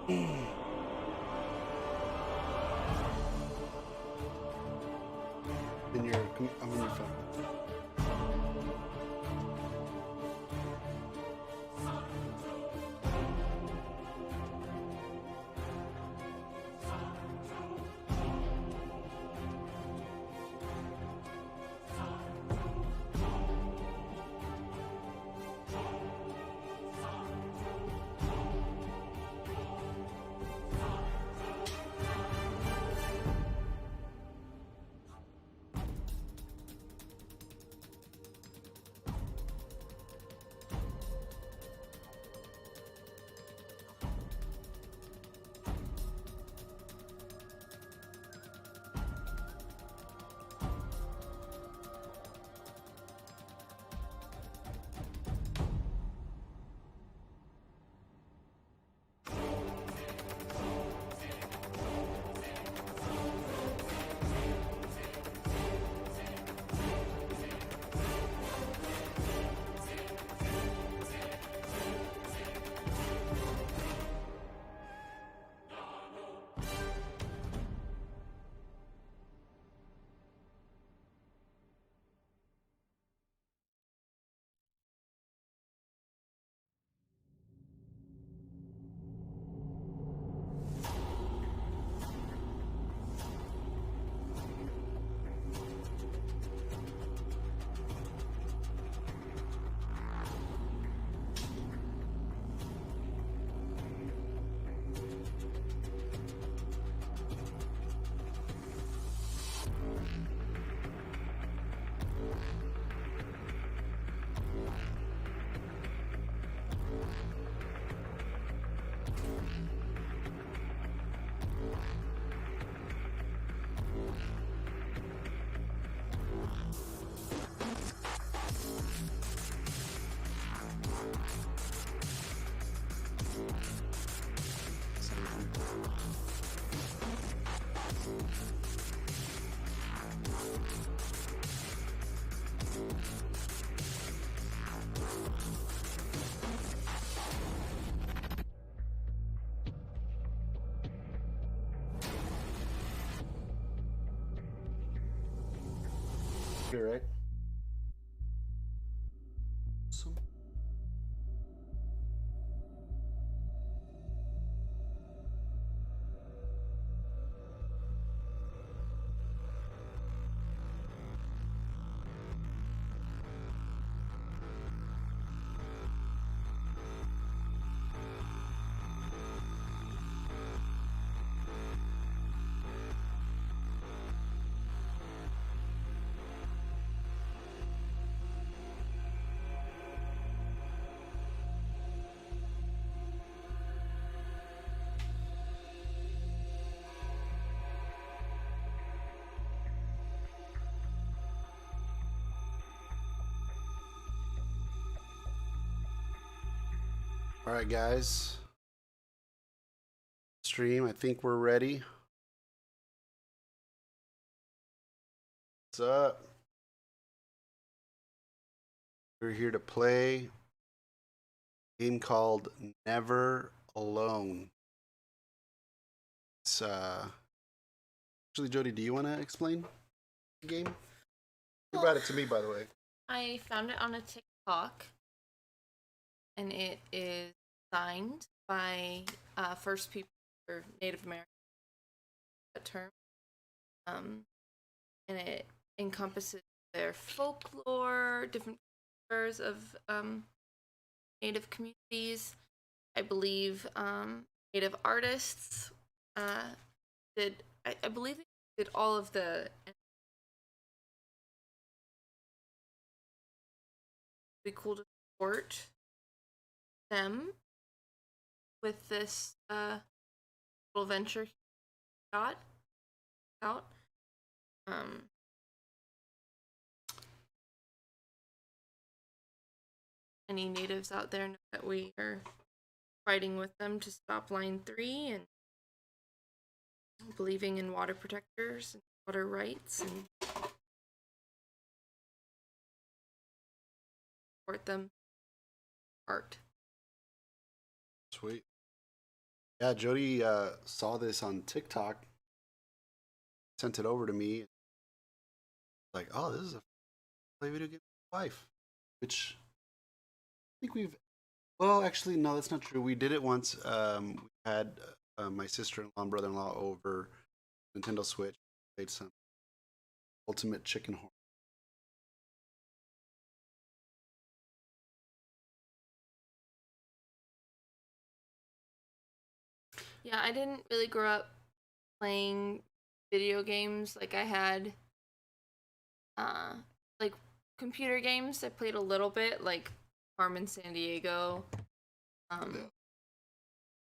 I'm on your phone. You're right. So all right, guys. Stream. I think we're ready. What's up? We're here to play a game called Never Alone. It's actually, Jody, do you want to explain the game? You brought it to me, by the way. I found it on a TikTok, and it is signed by First People or Native American term, and it encompasses their folklore, different cultures of Native communities. I believe Native artists did. I believe they did all of the. Be cool to support them with this little venture got out. Any natives out there know that we are fighting with them to stop Line 3 and believing in water protectors and water rights and support them art. Sweet. Yeah, Jody saw this on TikTok, sent it over to me. Like, oh, this is a play video game with my wife, which I think we've. Well, actually, no, that's not true. We did it once. We had my sister-in-law and brother-in-law over Nintendo Switch. Played some Ultimate Chicken Horse. Yeah, I didn't really grow up playing video games. Like I had uh like computer games. I played a little bit, like Carmen San Diego. Yeah. Um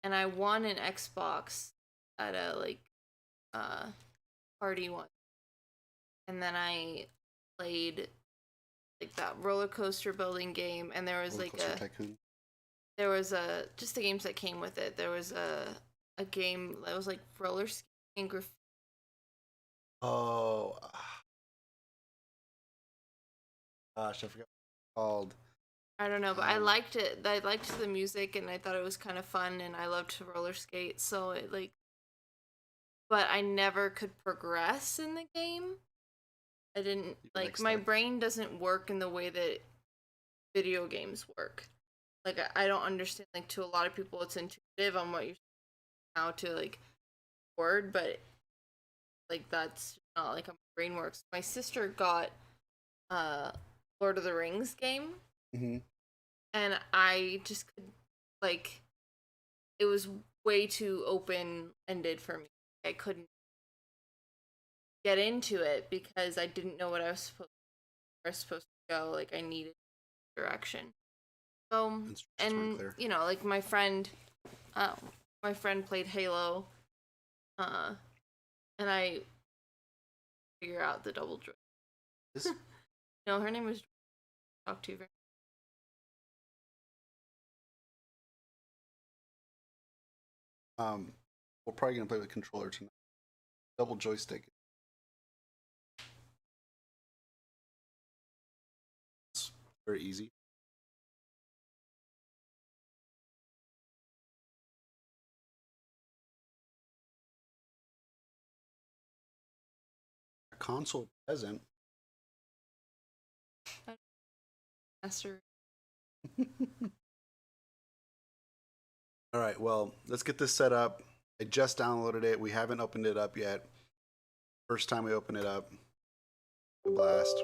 and I won an Xbox at a like uh party one. And then I played like that roller coaster building game, and there was Roller like Coaster Tycoon. there was a just the games that came with it. There was a game that was like roller skating and Oh, gosh, I forgot what it's called. I don't know, but I Um, liked it. I liked the music, and I thought it was kind of fun, and I loved to roller skate. So it like, but I never could progress in the game. I didn't you like next my step. brain doesn't work in the way that video games work. Like I don't understand. Like to a lot of people, it's intuitive on what you're how to like word, but like that's not like how my brain works. My sister got uh Lord of the Rings game, Hmm. and I just could like it was way too open ended for me. I couldn't get into it because I didn't know what I was supposed to go. Like I needed direction. So Instructions weren't and clear. you know, like uh, my friend played Halo, uh, and I figure out the double joy. This, No, her name was talk to very. um, we're probably gonna play with controller tonight. Double joystick. It's very easy. A console present. Master. All right, well, let's get this set up. I just downloaded it. We haven't opened it up yet. First time we open it up. A blast.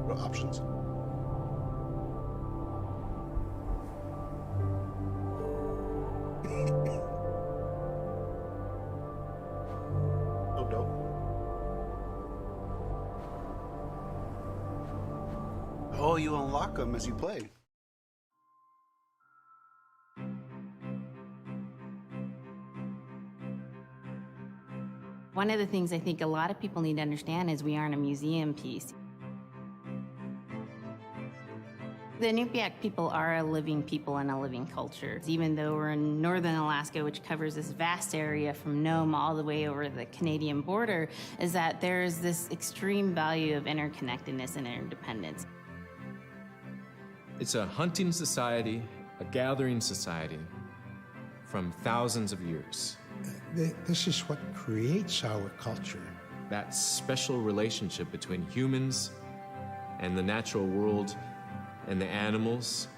What options? Oh, dope. Oh, you unlock them as you play. One of the things I think a lot of people need to understand is we aren't a museum piece. The Inupiaq people are a living people and a living culture. Even though we're in northern Alaska, which covers this vast area from Nome all the way over the Canadian border, is that there's this extreme value of interconnectedness and interdependence. It's a hunting society, a gathering society from thousands of years. This is what creates our culture. That special relationship between humans and the natural world and the animals,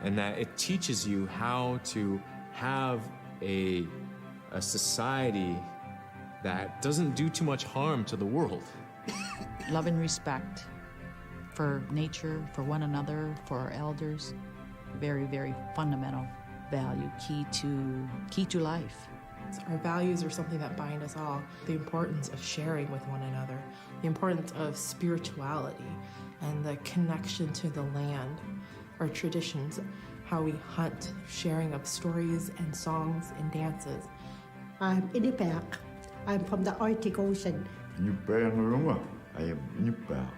and that it teaches you how to have a society that doesn't do too much harm to the world. Love and respect for nature, for one another, for our elders. Very, very fundamental value, key to life. Our values are something that bind us all. The importance of sharing with one another, the importance of spirituality, and the connection to the land, our traditions, how we hunt, sharing of stories and songs and dances. I'm Inupiaq. I'm from the Arctic Ocean. I am Inupiaq.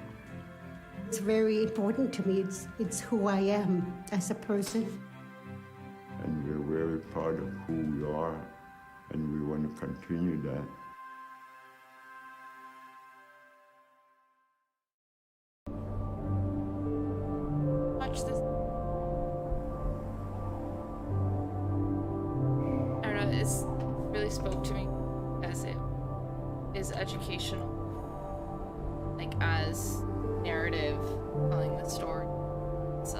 It's very important to me. It's who I am as a person. And we're very proud of who we are, and we want to continue that. Watch this. I don't know, it's really spoke to me as it is educational, like as narrative, telling the story. It's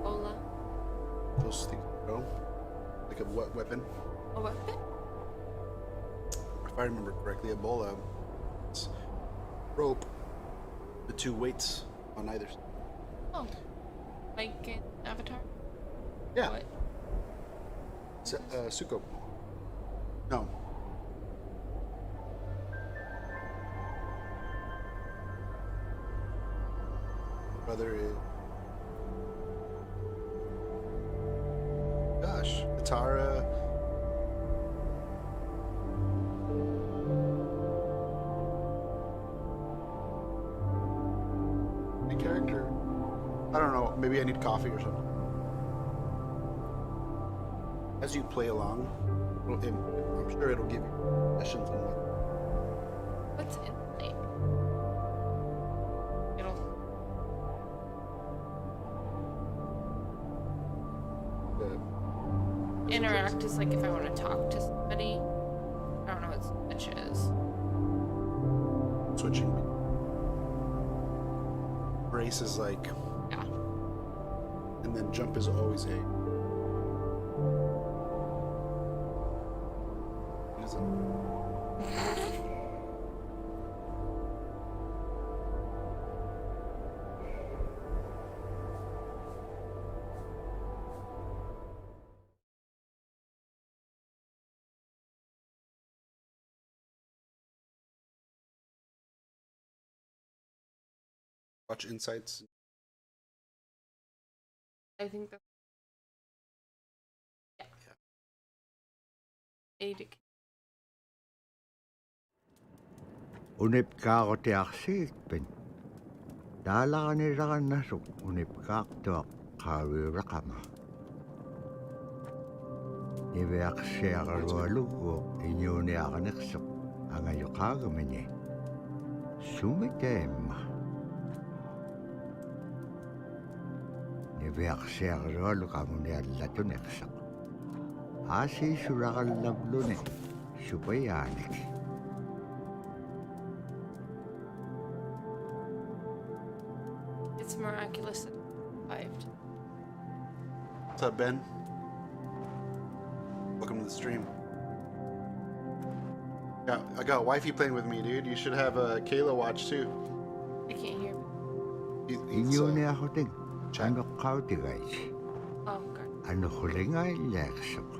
Ola. Those things go like a weapon. A weapon? If I remember correctly, Ebola. It's rope, the two weights on either side. Oh. Like in Avatar? Yeah. What? Suko. No. Brother is. Gosh, Katara. The character. I don't know. Maybe I need coffee or something. As you play along, I'm sure it'll give you suggestions on what. What's in like? It'll. Interact is like if I want to talk to somebody. I don't know what switch is. Switching. Brace is like, Yeah. and then jump is always A. Use it. Watch Insights. I think that's. Yeah. Aid. Unipkaaqutiarsiitpin taalaqanilaqannasuk unipkaaqtuaq qaaviuraqama niviaqsiaqarualugu iñuuniaqaniqsuq angayoqaagamini sumiteemma niviaqsiaqarualu qamuniallatuneqsaq aasiisulaqallavluni supayaanik. It's miraculous that it survived. What's up, Ben? Welcome to the stream. I got wifey playing with me, dude. You should have Kayla watch too. I can't hear. Iñuuniaquting anuqqautigaich Oh god. anuqulingaaliaqsuq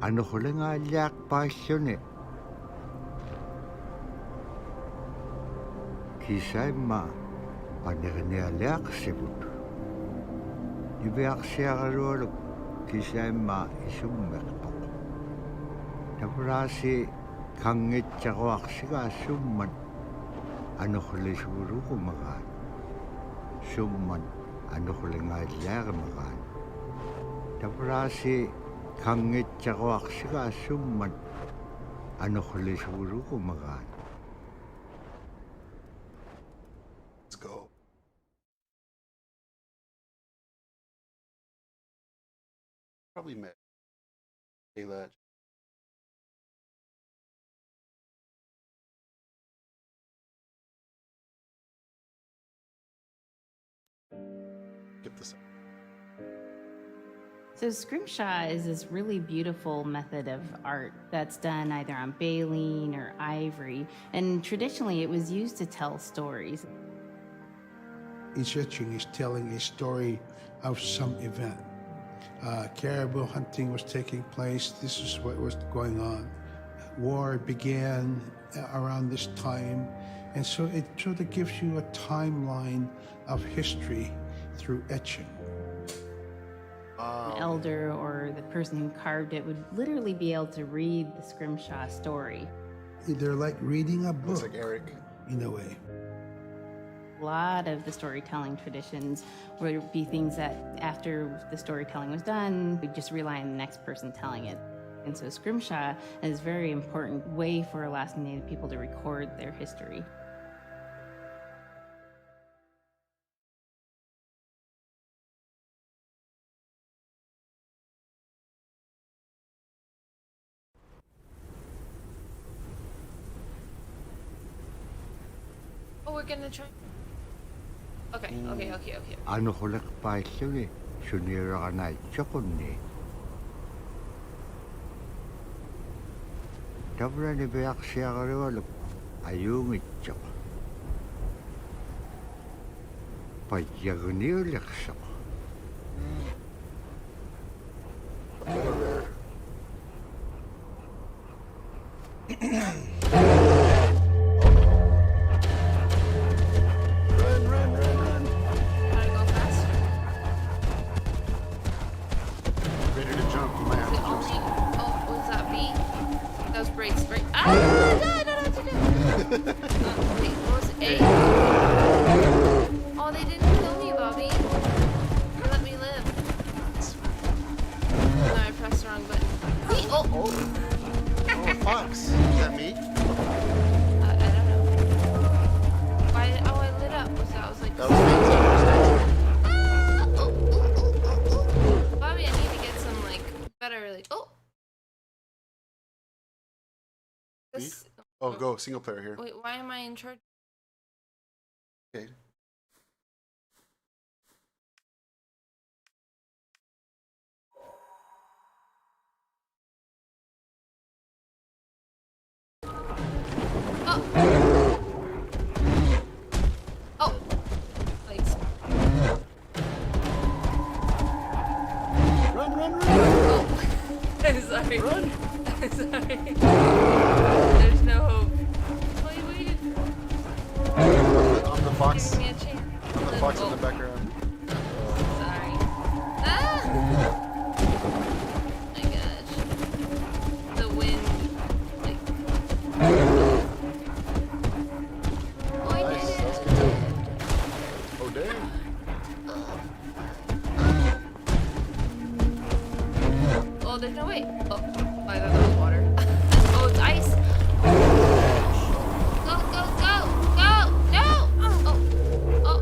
anuqulingaaliaqpaalluni kisaimma paniqnialiaqsivut niviaqsiaqarualuk kisaimma isummeqpoq tapuraasi kangitsaquaqsigaasumman anuqlisuguruqumagaan summan anuqlingaaliaqamagaan tapuraasi kangitsaquaqsigaasumman anuqlisuguruqumagaan. Let's go. Probably met Kayla. Get this. So scrimshaw is this really beautiful method of art that's done either on baleen or ivory, and traditionally it was used to tell stories. Each etching is telling a story of some event. Caribou hunting was taking place. This is what was going on. War began around this time. And so it sort of gives you a timeline of history through etching. An elder or the person who carved it would literally be able to read the scrimshaw story. They're like reading a Looks book like Eric. in a way. A lot of the storytelling traditions would be things that after the storytelling was done, we'd just rely on the next person telling it. And so scrimshaw is a very important way for Alaskan Native people to record their history. Oh, we're gonna try. Okay. Ano hulak pa sige, sunira ka na chokunni. Tabra ni beyak siya karewaluk, ayung itchok. Payagni ulik siya. Gotta go fast. Ready to jump. You might have The to jump. only. Oh, was that B? That was brakes, right? Ah! No, I don't know what to do. Wait, what was it? A? Oh, they didn't kill me, Bobby. They let me live. No, I pressed the wrong button. Wait, oh! Oh, Fox. Is that me? I don't know. Why? Oh, I lit up. So I was like, That was me. Bobby, I need to get some like better like. Oh. This, Oh, go. Single player here. wait, why am I in charge? Okay. Oh. Thanks. Run. Oh. I'm sorry. Run. I'm sorry. There's no hope. Oh, you waited. I'm the fox. Give me a chance. I'm the fox in the background. Sorry. Ah! My gosh. The wind. Like. Oh, I Nice. did That was it. good too. Oh, dang. Oh, there's no way. Oh, I thought that was water. Oh, it's ice. Go. No. Oh,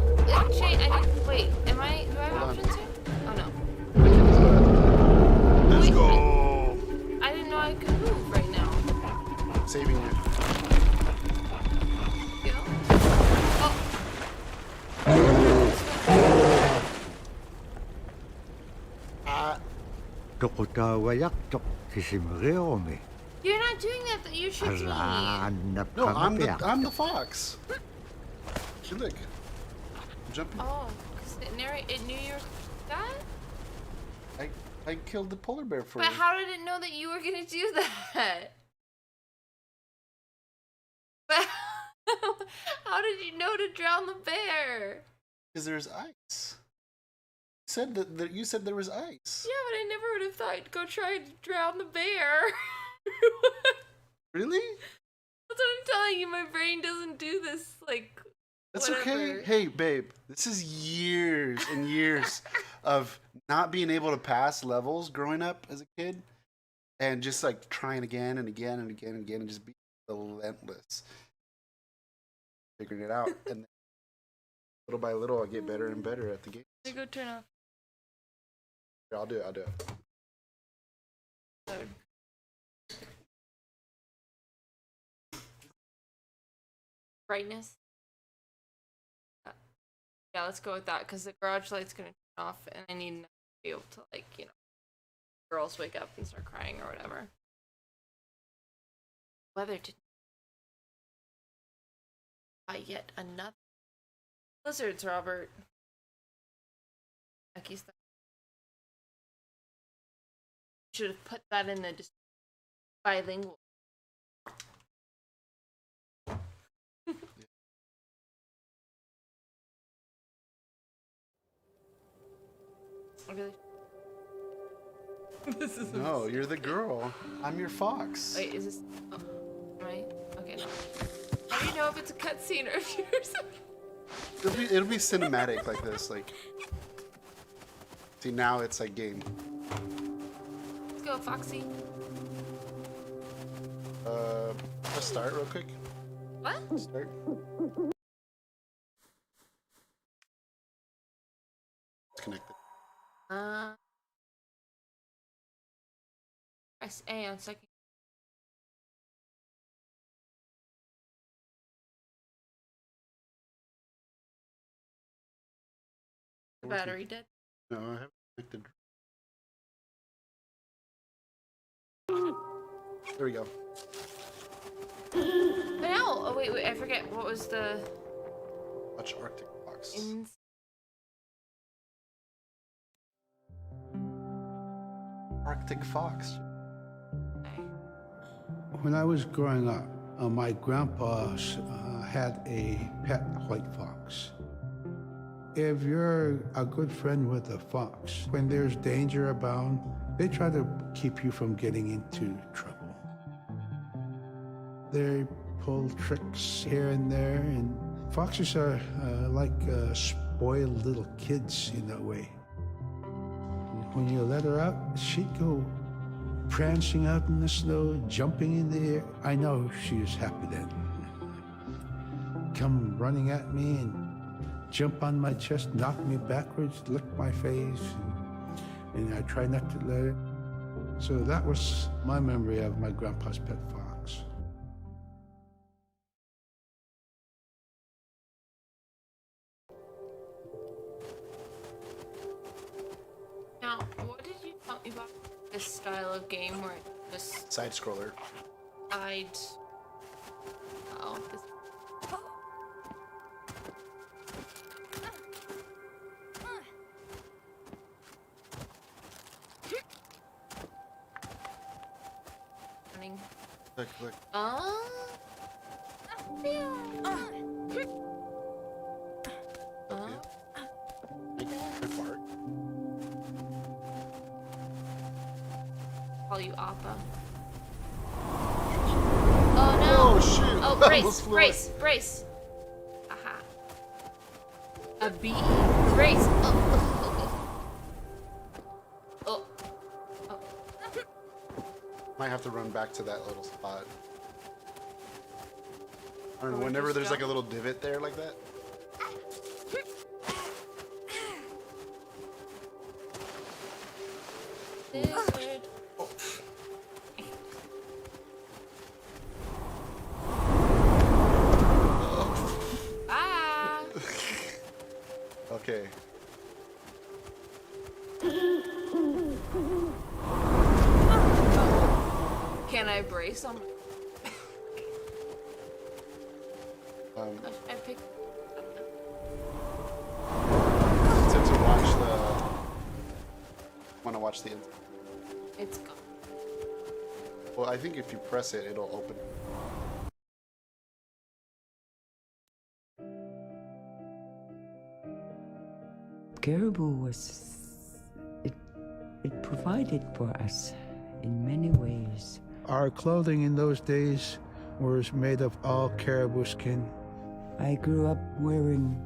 chain. I didn't. Wait, do I have Hold on. options here? Oh, no. Let's Wait, go. I didn't know I could move right now. Saving you. Go. Oh. Tokotawayak tok kisimreome. You're not doing that. You're shooting me. Alanap No, kami I'm the fox. Hey, look. I'm jumping. Oh, because it knew you were that? I killed the polar bear for But you. how did it know that you were going to do that? But how did you know to drown the bear? Because there's ice. You said there was ice. Yeah, but I never would have thought I'd go try to drown the bear. Really? That's what I'm telling you. My brain doesn't do this, like, That's whatever. okay. Hey, babe, this is years and years of not being able to pass levels growing up as a kid and just like trying again and again and again and again and just being relentless. Figuring it out. And then little by little, I get better and better at the game. Let me go turn off. I'll do it. Load. Brightness. Yeah, let's go with that because the garage light's gonna turn off, and I need to be able to, like, girls wake up and start crying or whatever. Weather didn't. Yet another blizzards, Robert. Becky's. Should have put that in the bilingual. I really. This is. No, you're the girl. I'm your fox. Wait, is this? Oh, right. Okay. No. I don't know if it's a cutscene or if you're. It'll be cinematic like this. Like, see, now it's like game. Let's go, Foxy. Let's start real quick. What? Start. Connected. Press A on second. The battery dead. No, I haven't connected. There we go. But now, oh wait, I forget. What was the? Watch Arctic Fox. Arctic Fox. When I was growing up, my grandpa had a pet white fox. If you're a good friend with a fox, when there's danger abound, they try to keep you from getting into trouble. They pull tricks here and there, and foxes are like spoiled little kids in a way. When you let her out, she'd go prancing out in the snow, jumping in the air. I know she was happy then. Come running at me and jump on my chest, knock me backwards, lick my face, and I try not to let it. So that was my memory of my grandpa's pet fox. Now, what did you tell me about this style of game where it just Side scroller. side? Oh, this. Running. Look, look. I fart. Call you Appa. Oh no! Oh shoot! Oh, That brace, almost flew brace, brace. Aha. A bee. Brace. Oh. Might have to run back to that little spot. I don't know, Or whenever just there's like a jump. little divot there like that. Lizard. Oh. Ah. Okay. Can I brace on? I picked. To watch the. Want to watch the. It's gone. Well, I think if you press it, it'll open. Caribou it provided for us in many ways. Our clothing in those days was made of all caribou skin. I grew up wearing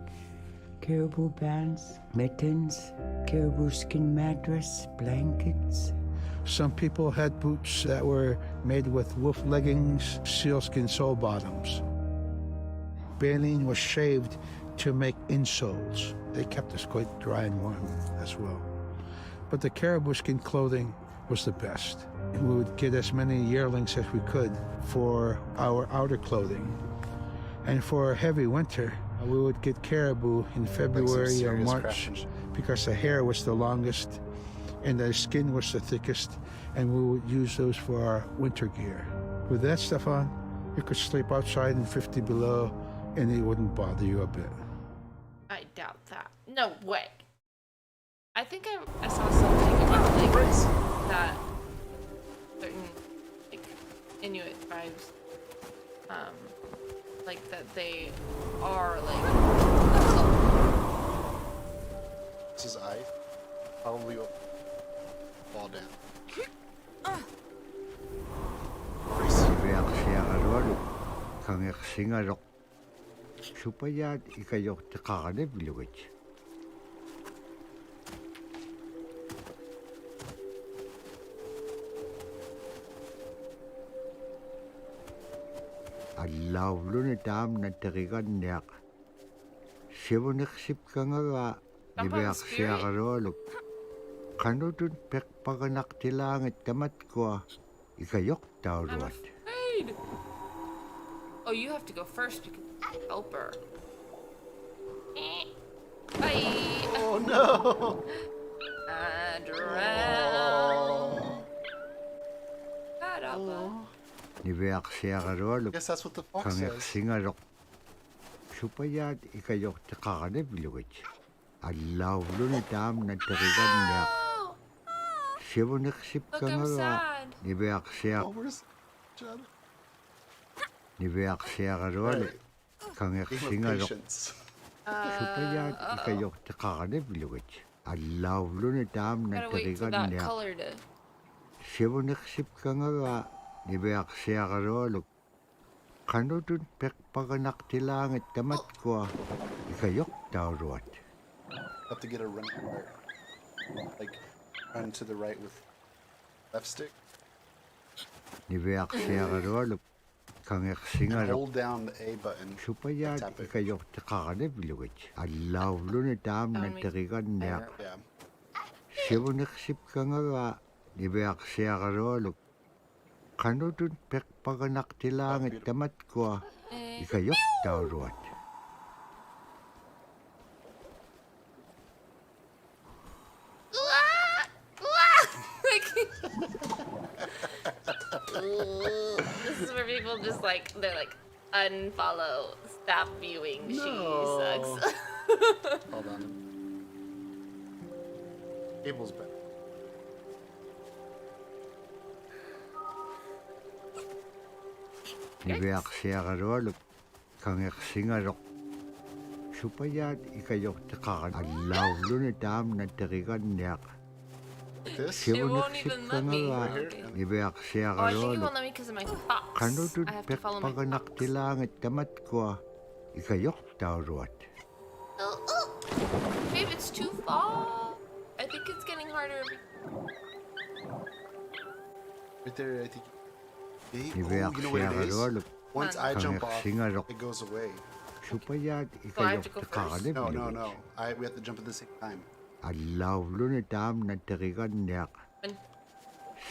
caribou pants, mittens, caribou skin mattress, blankets. Some people had boots that were made with wolf leggings, sealskin sole bottoms. Baleen was shaved to make insoles. They kept us quite dry and warm as well. But the caribou skin clothing was the best. We would get as many yearlings as we could for our outer clothing. And for heavy winter, we would get caribou in February or serious March craftsmanship. because the hair was the longest and the skin was the thickest, and we would use those for our winter gear. With that stuff on, you could sleep outside in 50 below and it wouldn't bother you a bit. I doubt that. No way. I think I saw something about like that certain like Inuit tribes, like that they are like. This is ice. probably will fall down. Ibeaksiagarualuk kangersingalok supayat ikayoktiqaqanip lugit. Allauluni taam natteriganniaq sivuniqsipkangaga ibeaksiagarualuk qanutun peqpaganaqtilaangit tamatkua ikayoktauluat. Afraid. Oh, you have to go first because you help her. Bye. Oh no! I drown. Ibeaksiagarualuk Guess that's what the fox says. kangersingalok supayat ikayoktiqaqanip lugit. Allauluni taam natteriganniaq Look, I'm sivuniqsipkangaga sad. ibeaksiaq Oh, where's John? Ibeaksiagarualuk Game of kangersingalok patience. supayat ikayoktiqaqanip lugit. Allauluni taam Gotta wait for that natteriganniaq color to. sivuniqsipkangaga ibeaksiagarualuk qanutun peqpaganaqtilaangit tamatkua ikayoktauluat. Have to get a run start. Like run to the right with left stick. Ibeaksiagarualuk And kangersingalok hold down the A button. supayat Tap it. ikayoktiqaqanip lugit. Allauluni taam That would make natteriganniaq Yeah. sivuniqsipkangaga ibeaksiagarualuk qanutun peqpaganaqtilaangit tamatkua ikayoktauluat. This is where people just like they're like unfollow, stop viewing. No. She sucks. Hold on. Cable's better. Ibeaksiagarualuk kangersingalok supayat ikayoktiqaqan allauluni taam natteriganniaq Like this? It won't even let me. sivuniqsipkangaga Okay. Oh, I think it ibeaksiagarualuk won't let me because of my fox. qanutun I have to follow my fox. peqpaganaqtilaangit tamatkua ikayoktauluat. Babe, it's too far. I think it's getting harder. Right there, I think. Oh, you know what it is? Ibeaksiagarualuk Once I jump off, kangersingalok it goes away. supayat So I have to go first? ikayoktiqaqanip No, lugit. no, no. We have to jump at the same time. Allauluni taam natteriganniaq When-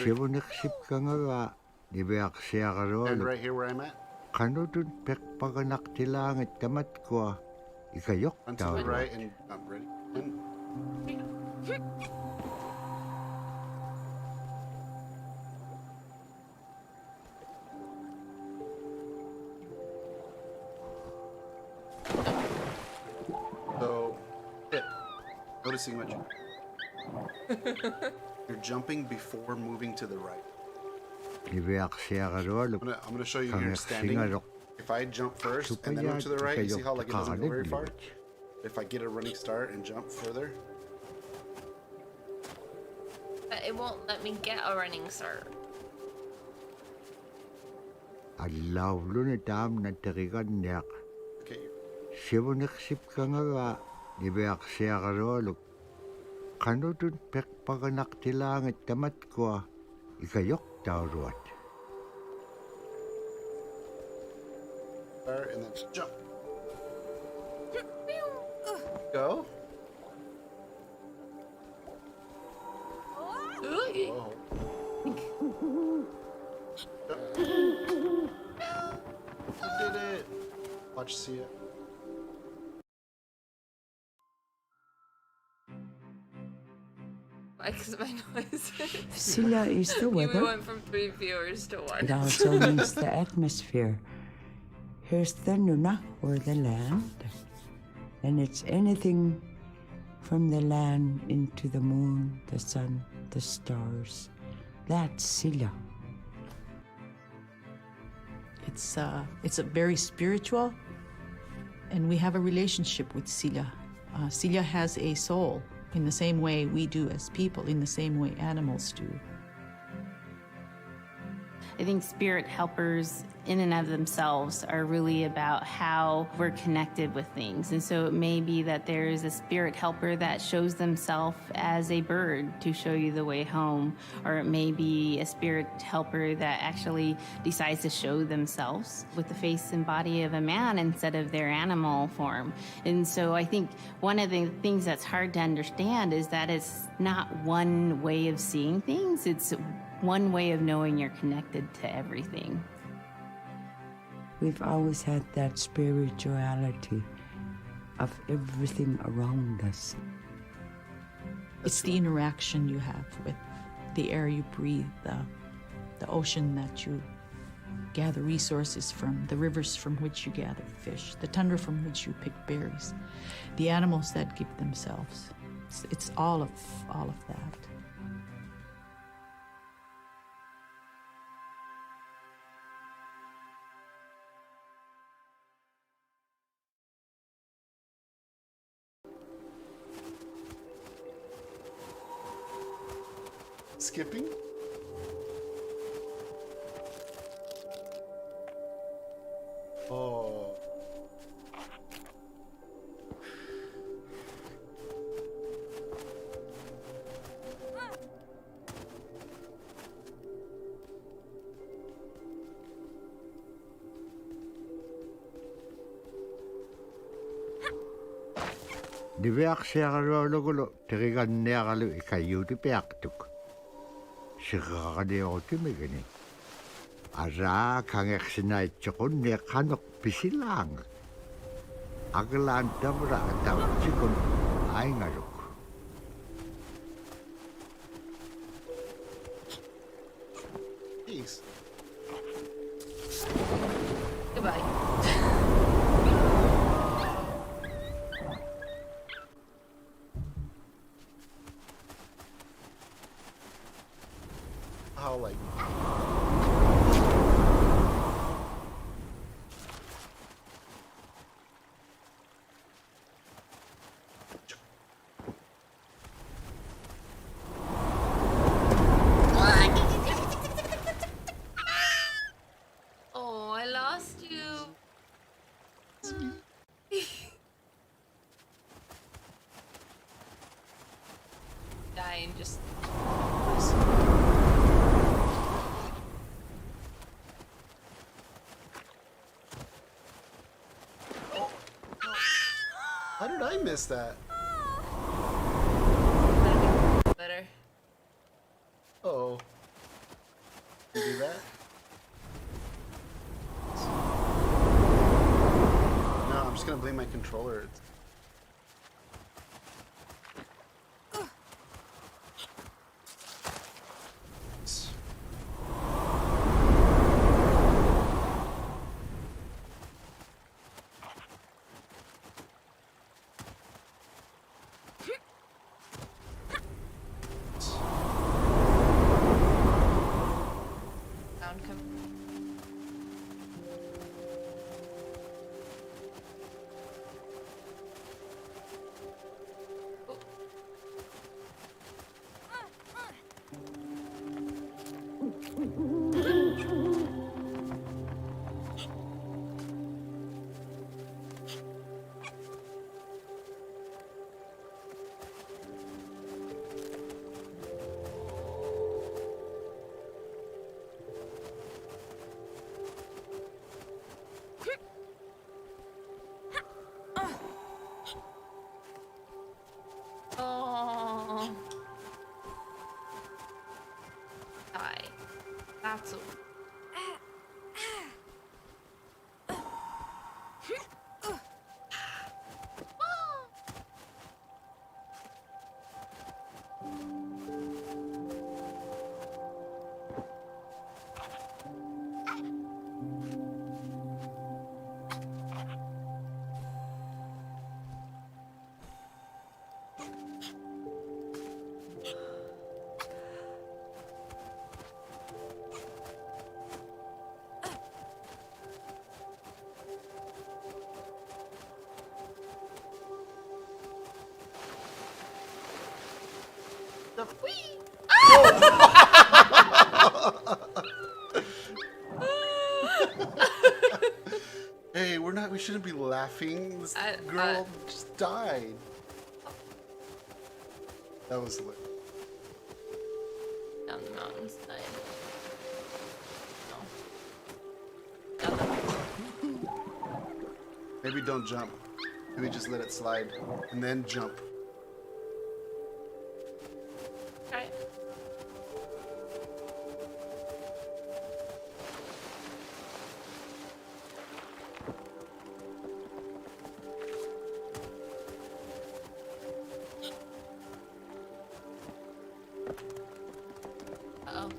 sivuniqsipkangaga And ibeaksiagarualuk right here where I'm at, qanutun peqpaganaqtilaangit tamatkua run to the ikayoktauluat. right and I'm ready. And so, tip. Noticing what you're jumping before moving to the right. Ibeaksiagarualuk I'm gonna show you here standing. kangersingalok If I jump first and then move supayat to the right, you see how like it doesn't go ikayoktiqaqanip very far? lugit. If I get a running start and jump further, But it won't let me get a running start. Allauluni taam natteriganniaq okay, sivuniqsipkangaga ibeaksiagarualuk qanutun peqpaganaqtilaangit tamatkua ikayoktauluat. start and then jump. Go. Whoa. You did it. Watch, see it. Because my noise. Silla is the We weather. went from 3 viewers to 1. It also means the atmosphere. Here's the Nuna, or the land. And it's anything from the land into the moon, the sun, the stars. That's Silla. It's a very spiritual, and we have a relationship with Silla. Silla has a soul, in the same way we do as people, in the same way animals do. I think spirit helpers in and of themselves are really about how we're connected with things. And so it may be that there is a spirit helper that shows themselves as a bird to show you the way home, or it may be a spirit helper that actually decides to show themselves with the face and body of a man instead of their animal form. And so I think one of the things that's hard to understand is that it's not one way of seeing things, it's one way of knowing you're connected to everything. We've always had that spirituality of everything around us. It's the interaction you have with the air you breathe, the ocean that you gather resources from, the rivers from which you gather fish, the tundra from which you pick berries, the animals that give themselves. It's all of that. Skipping? Oh. Diviaqsiaqalualuгулу teriganniaqalu ikayuuti piaqtuk. Siqaqaniortimigani. Araa kangersinaittsoqunni qaneq pisilaanga. Aglaan tamra atavtsikun aingaluk. Peace. Goodbye. How like Oh, I lost you. Dying just. how did I miss that? Better. Oh. You do that? No, I'm just gonna blame my controller. Sound come. Oh. Die. That's a. The whee! Hey, we shouldn't be laughing. This girl just died. That was lit. Down the mountainside. No. Maybe don't jump. Maybe just let it slide and then jump. Alright. Uh-oh.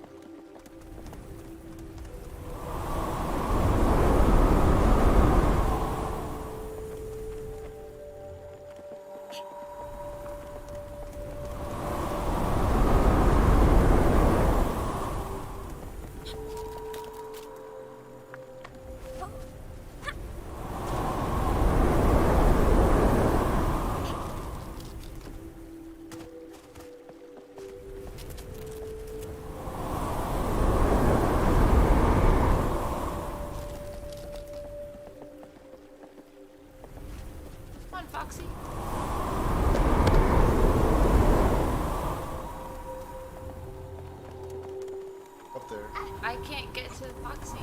Come on, Foxy. Up there. I can't get to Foxy.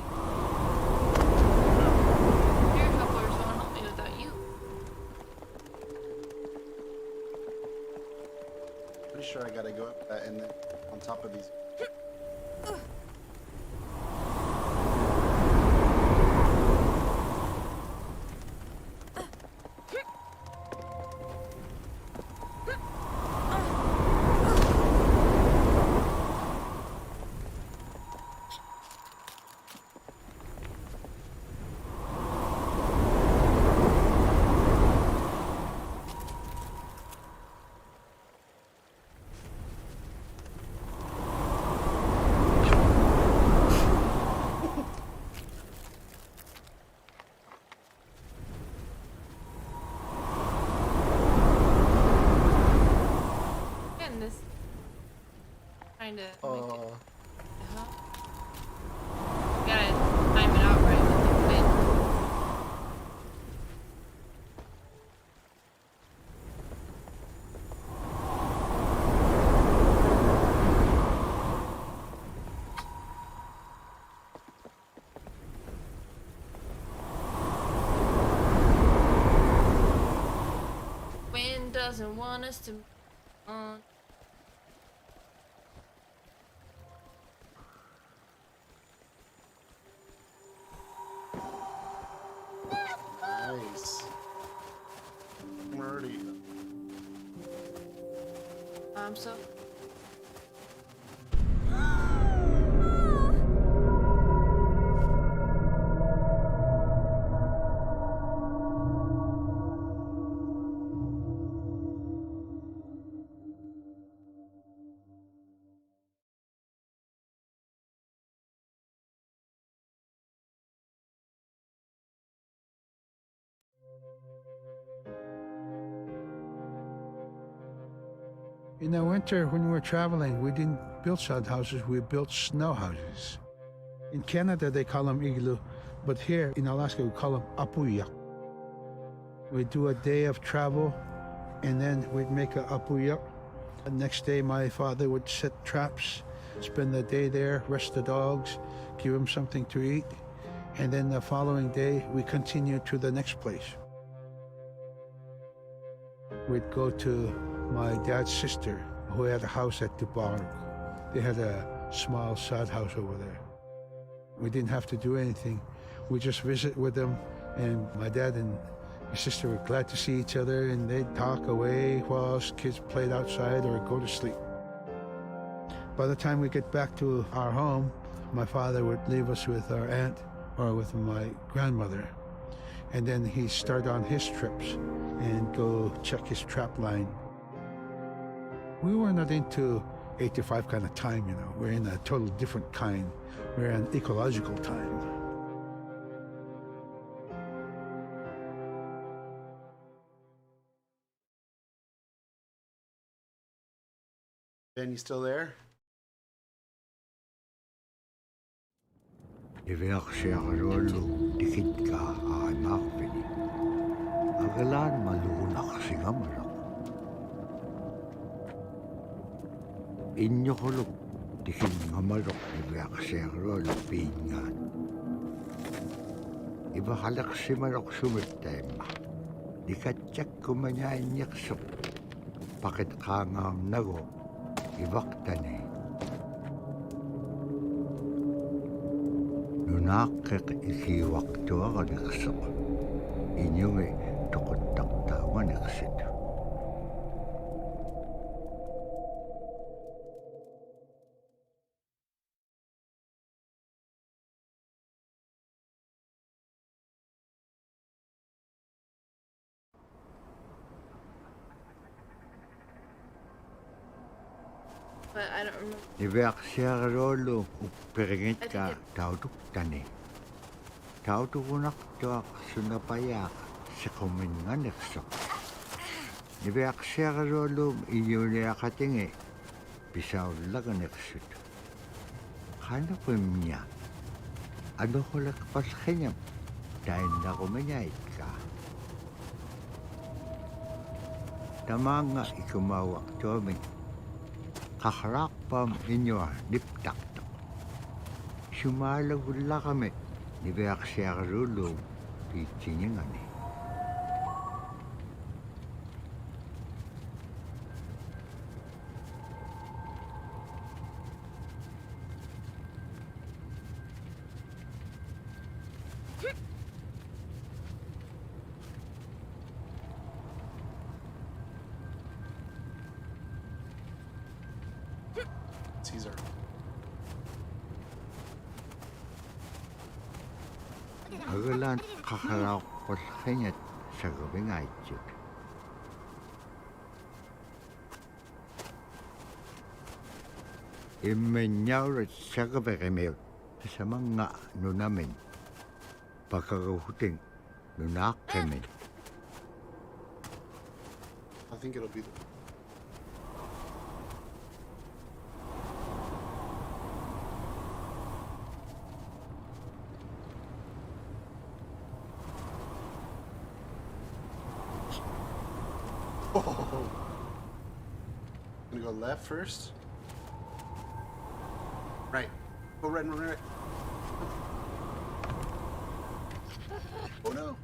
Your helpers won't help me without you. Pretty sure I gotta go up that and then on top of these. And this trying to make it. Gotta time it out right with the wind. Wind doesn't want us to move on. Nice. I'm already. So In the winter, when we were traveling, we didn't build sod houses, we built snow houses. In Canada, they call them igloo, but here in Alaska, we call them apuya. We'd do a day of travel, and then we'd make a apuya. The next day, my father would set traps, spend the day there, rest the dogs, give them something to eat, and then the following day, we continued to the next place. We'd go to my dad's sister, who had a house at Dubarg. They had a small sod house over there. We didn't have to do anything. We just visit with them, and my dad and my sister were glad to see each other, and they'd talk away while us kids played outside or go to sleep. By the time we get back to our home, my father would leave us with our aunt or with my grandmother, and then he'd start on his trips and go check his trap line. We were not into 8 to 5 kind of time, you know. We're in a total different kind. We're in ecological time. Ben, you still there? Iveaksiakarolu tikitka aanakpini. Agalan malunak singamalak. Inyokolok tikin ngamalok iveaksiakarolu pingan. Ibahalak simalok sumitema. Dikatsak kumanyain yaksok. Pakit kangam nago. Ivaktane. Nunakik ikiwaktua kaniksok. Inyungi tukutaktawa niksit. But I don't remember. Iveaksiakarolu upperingit ka tautuktane. Tautukunaktuak sunapayak sa kuminganiksok. Iveaksiakarolu iyuniakatingi pisaulaganiksut. Kanapimnya. Ano ko lakpaskanyam dahil na kumanyait ka. Tama nga ikumawak tuaming. Kaharakpam inyo niptaktak. Sumalagula kami ni Beaksiakarulu titingin. Caesar. Agalan kaharakpal kanyat sa gabing aityut. Imenyawrat sa gabing sa mga nunamin. Pagkakahuting nunakemin. I think it'll be the... Oh. Gonna go left first. Right. Go right, right, right. Oh no.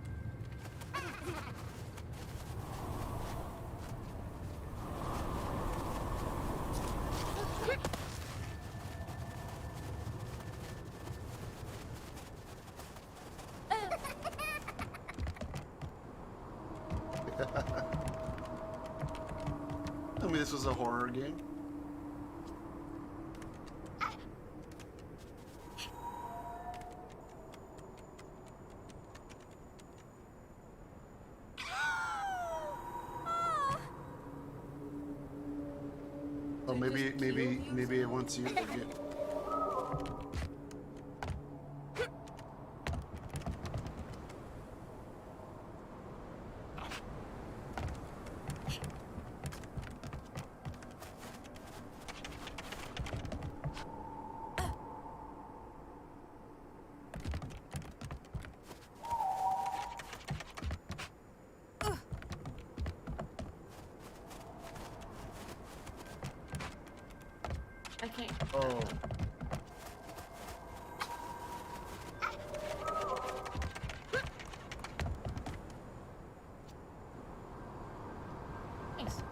Tell me this was a horror game. Oh, maybe it wants you to get... I can't. Oh. Nice.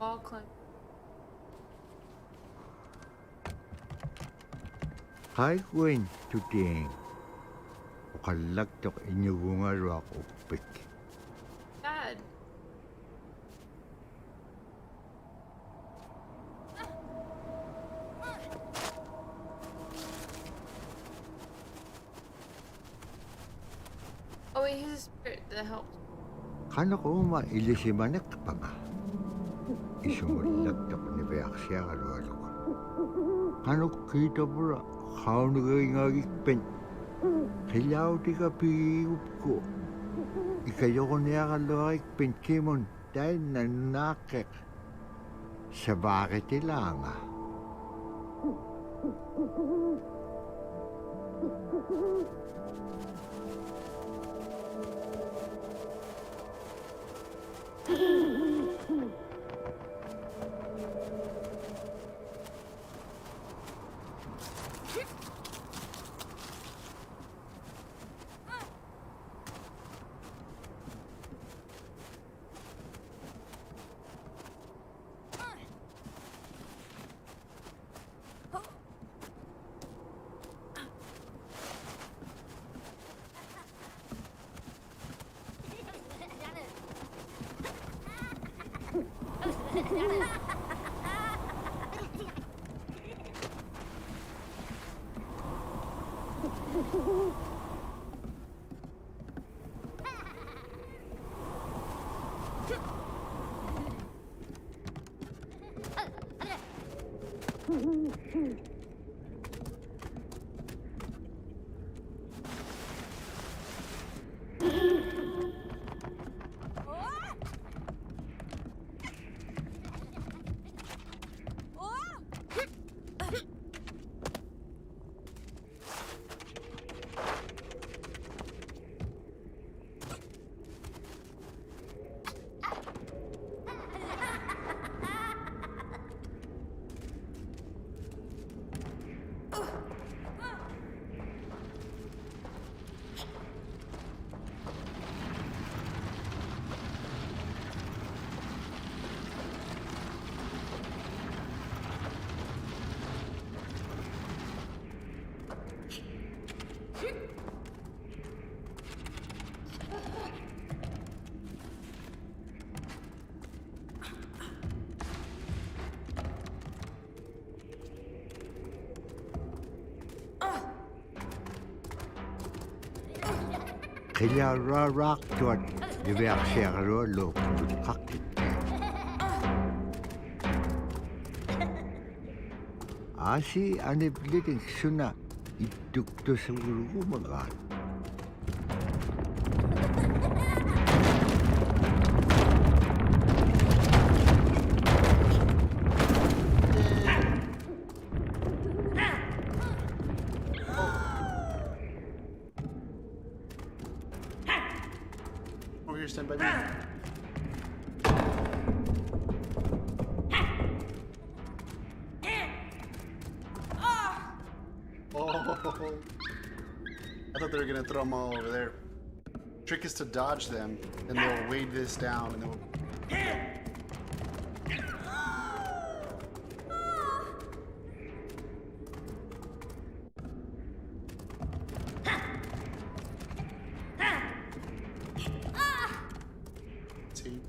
Wall climb. Hi, Gwen, today. Ukalagtok inyugungaru ako upik. Dad. Oh wait, he's a spirit that helps. Kano ko ilisimanak pa nga. Isumulagtok ni Beaksiakarolu. Kano kita pura, kau nagayingagikpen. Hilaw di ka piyup ko. Ikayo ko niya kalorik pinchimon dahil nanakik. Sa bakit ilanga? Kaya rarak tuan dibiak siya lo kakit. Asi ane bliting suna ituk to sa umagan. Over here, stand by me. Oh, I thought they were gonna throw them all over there. Trick is to dodge them, and they'll weigh this down, and then we'll... See?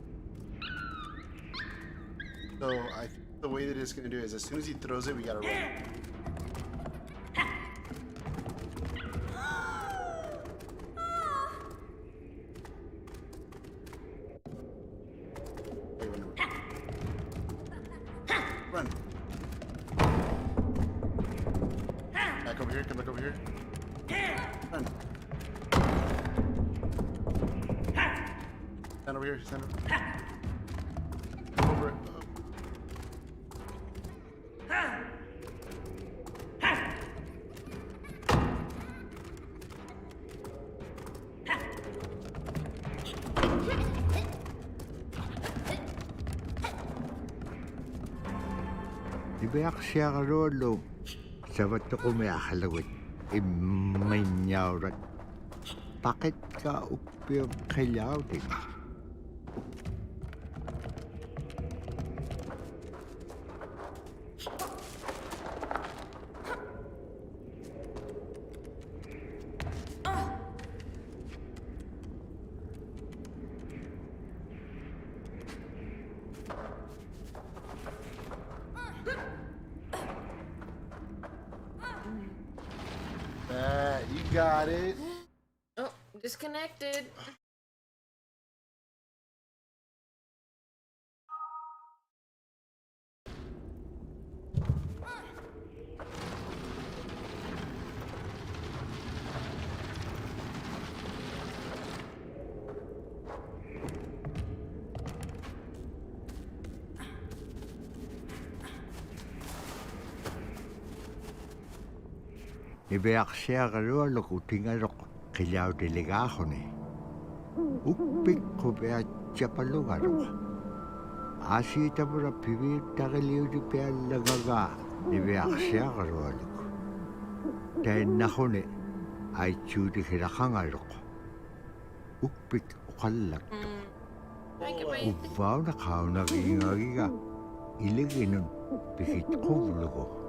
So I think the way that it's gonna do is as soon as he throws it, we gotta roll. Run. Back over here, come back over here. Run. Stand over here, stand over it. Dibiak siya lo sabat ko may ahalawit imaynyawrat. Bakit ka upir kailaw din? You got it. Oh, disconnected. Ibeak siya karualok utingalok kilaw delegahone. Ukpik ko bea chapalugarok. Asi tabura pibi takiliw di pea lagaga. Ibeak siya karualok. Dahil nakone ay chudi kirakangalok. Ukpik ukalak. Uvaw na kao nagingagiga. Iligin pikit kublugo.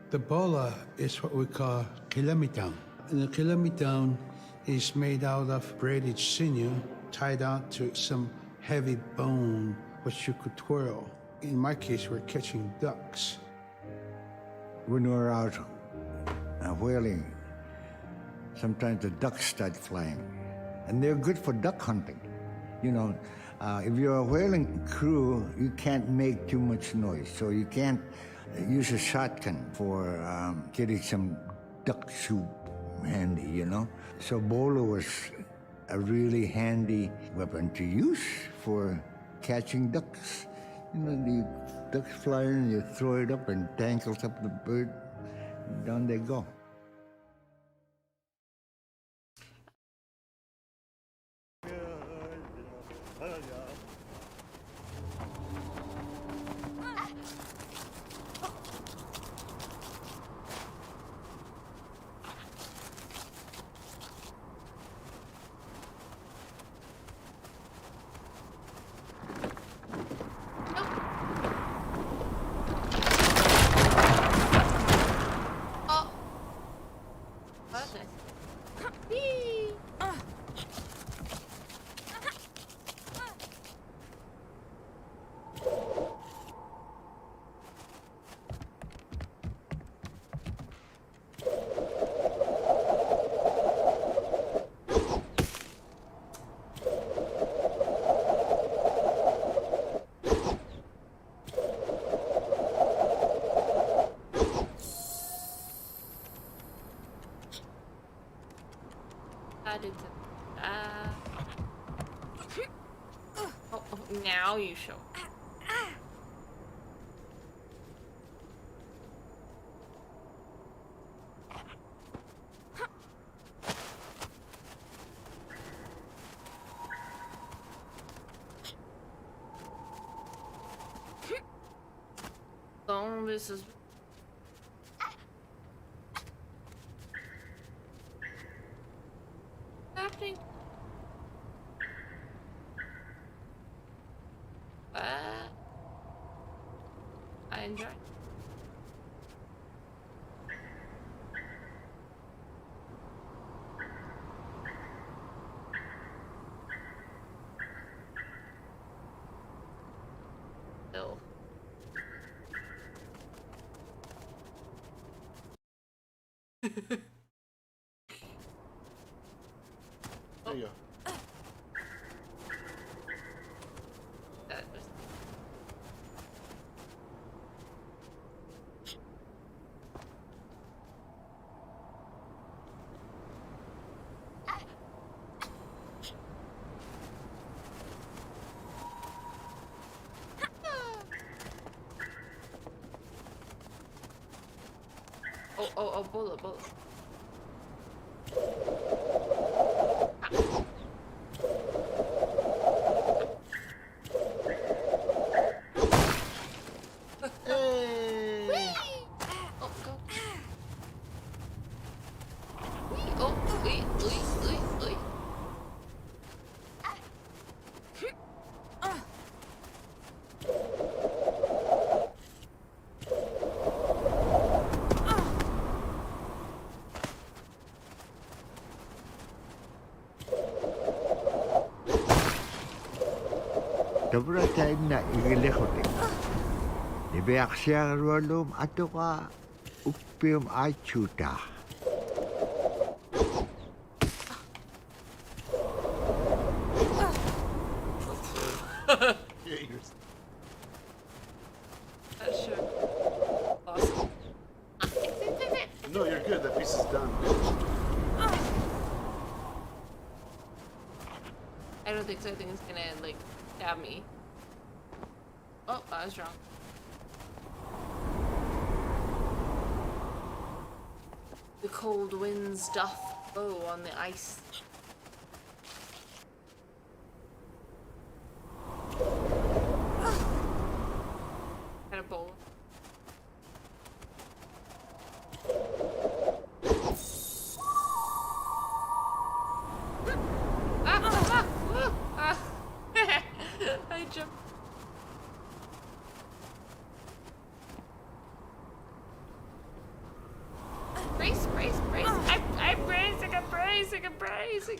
The bola is what we call kilamitang. And the kilamitang is made out of braided sinew tied out to some heavy bone which you could twirl. In my case, we're catching ducks. When we're out whaling, sometimes the ducks start flying. And they're good for duck hunting. You know, if you're a whaling crew, you can't make too much noise. So you can't use a shotgun for getting some duck soup handy, you know? So bolo was a really handy weapon to use for catching ducks. You know, the ducks fly in, you throw it up and tangles up the bird, and down they go. Now you show. Oh, this is happening. I enjoy. Ill. There you go. That was... Oh, bullet. Sobra time na igilikote. Libeak siya rolum ato ka upium achuta. That sure. Awesome. No, you're good. That piece is done. I don't think so. I think it's gonna like stab me. Oh, I was wrong. The cold winds doth blow on the ice. Kind of bold. I jumped. Brace, brace, brace. I'm bracing, I'm bracing, I'm bracing.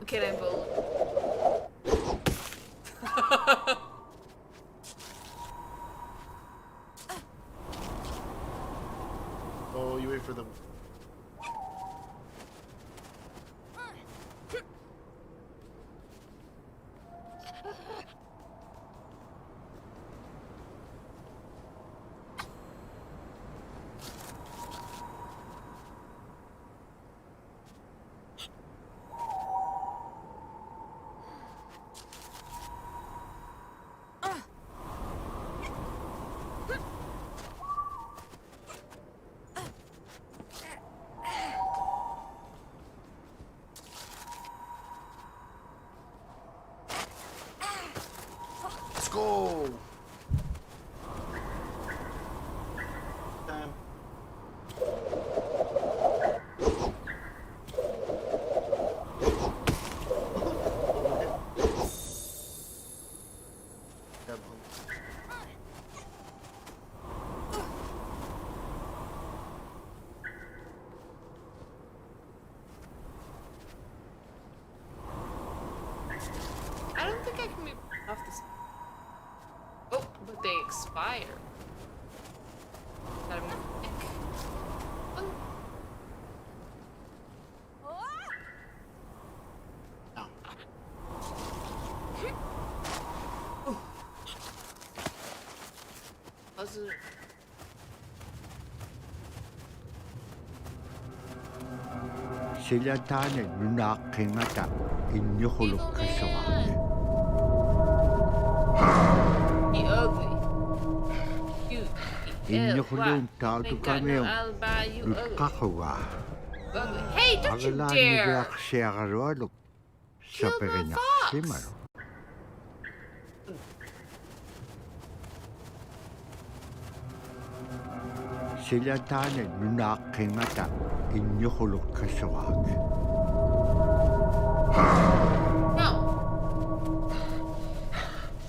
Can I bowl? Oh, you wait for them. Let's go. Time. I don't think I can move off this. Oh, but they expire. Gotta move quick. Oh. Now. Puzzle. Sila tanig nunakimata inyukulok ka sa wag. You ugly. You. Inyukulong tado kami yung Alba, you ugly. kakawa. Ugly. Hey, don't you Agalan dare! nibiak siya karolok sa Killed my pekinyak fox. simaro. Sila tanig nunakimata inyukulok ka sa wag. No.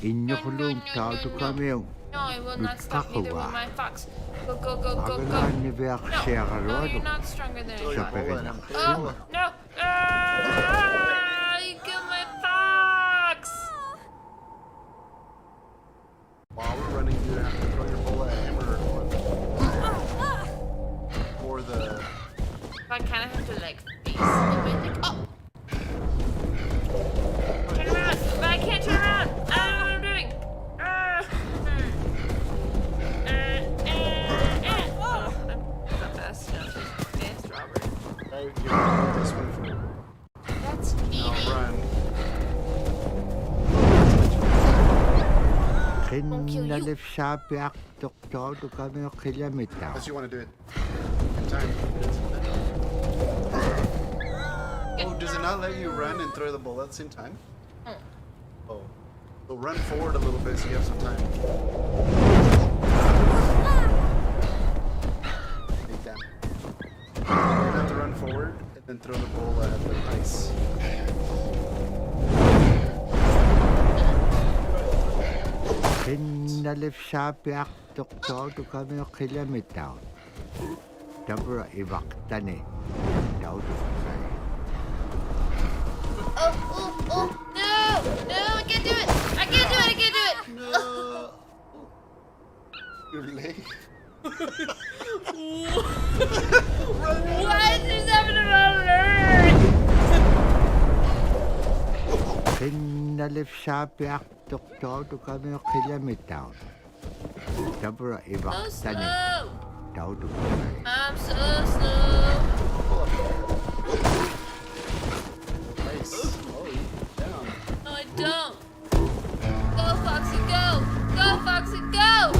Inyukulong tado kami yung No, I will not stop neither will my fox. Go, go, go, go, go. Agalan nibiak siya No, karolok you're not stronger than Oh, I sa am. pekinyak Oh, simaro. no. Ah, you killed my fox. While we're running, you have to throw your bullet at him or for the. I kind of have to like face him, I think. Oh! Turn around! But I can't turn around! I don't know what I'm doing! Right, you're gonna hold this one forward. That's Now cheating. run. Kinnalif sabi ak doktor to kami kilometer. Unless you want to do it in time. Oh, does it not let you run and throw the ball at the same time? Oh. So run forward a little bit so you have some time. Take that. You're gonna have to run forward and then throw the ball at the ice. Kinnalif sabi ak doktor to kami kilometer. Dabra iwaktani. Daw to kami. Oh, no! No, I can't do it! I can't do it! I can't do it! No. You're late. Why is this happening on Earth? Kinnalif sabi ak doktor to kami kilometer. Dabra So iwaktani. slow! Daw to kami. I'm so slow. Nice. Oh, you down. No, I don't. Go, Foxy, go! Go, Foxy, go!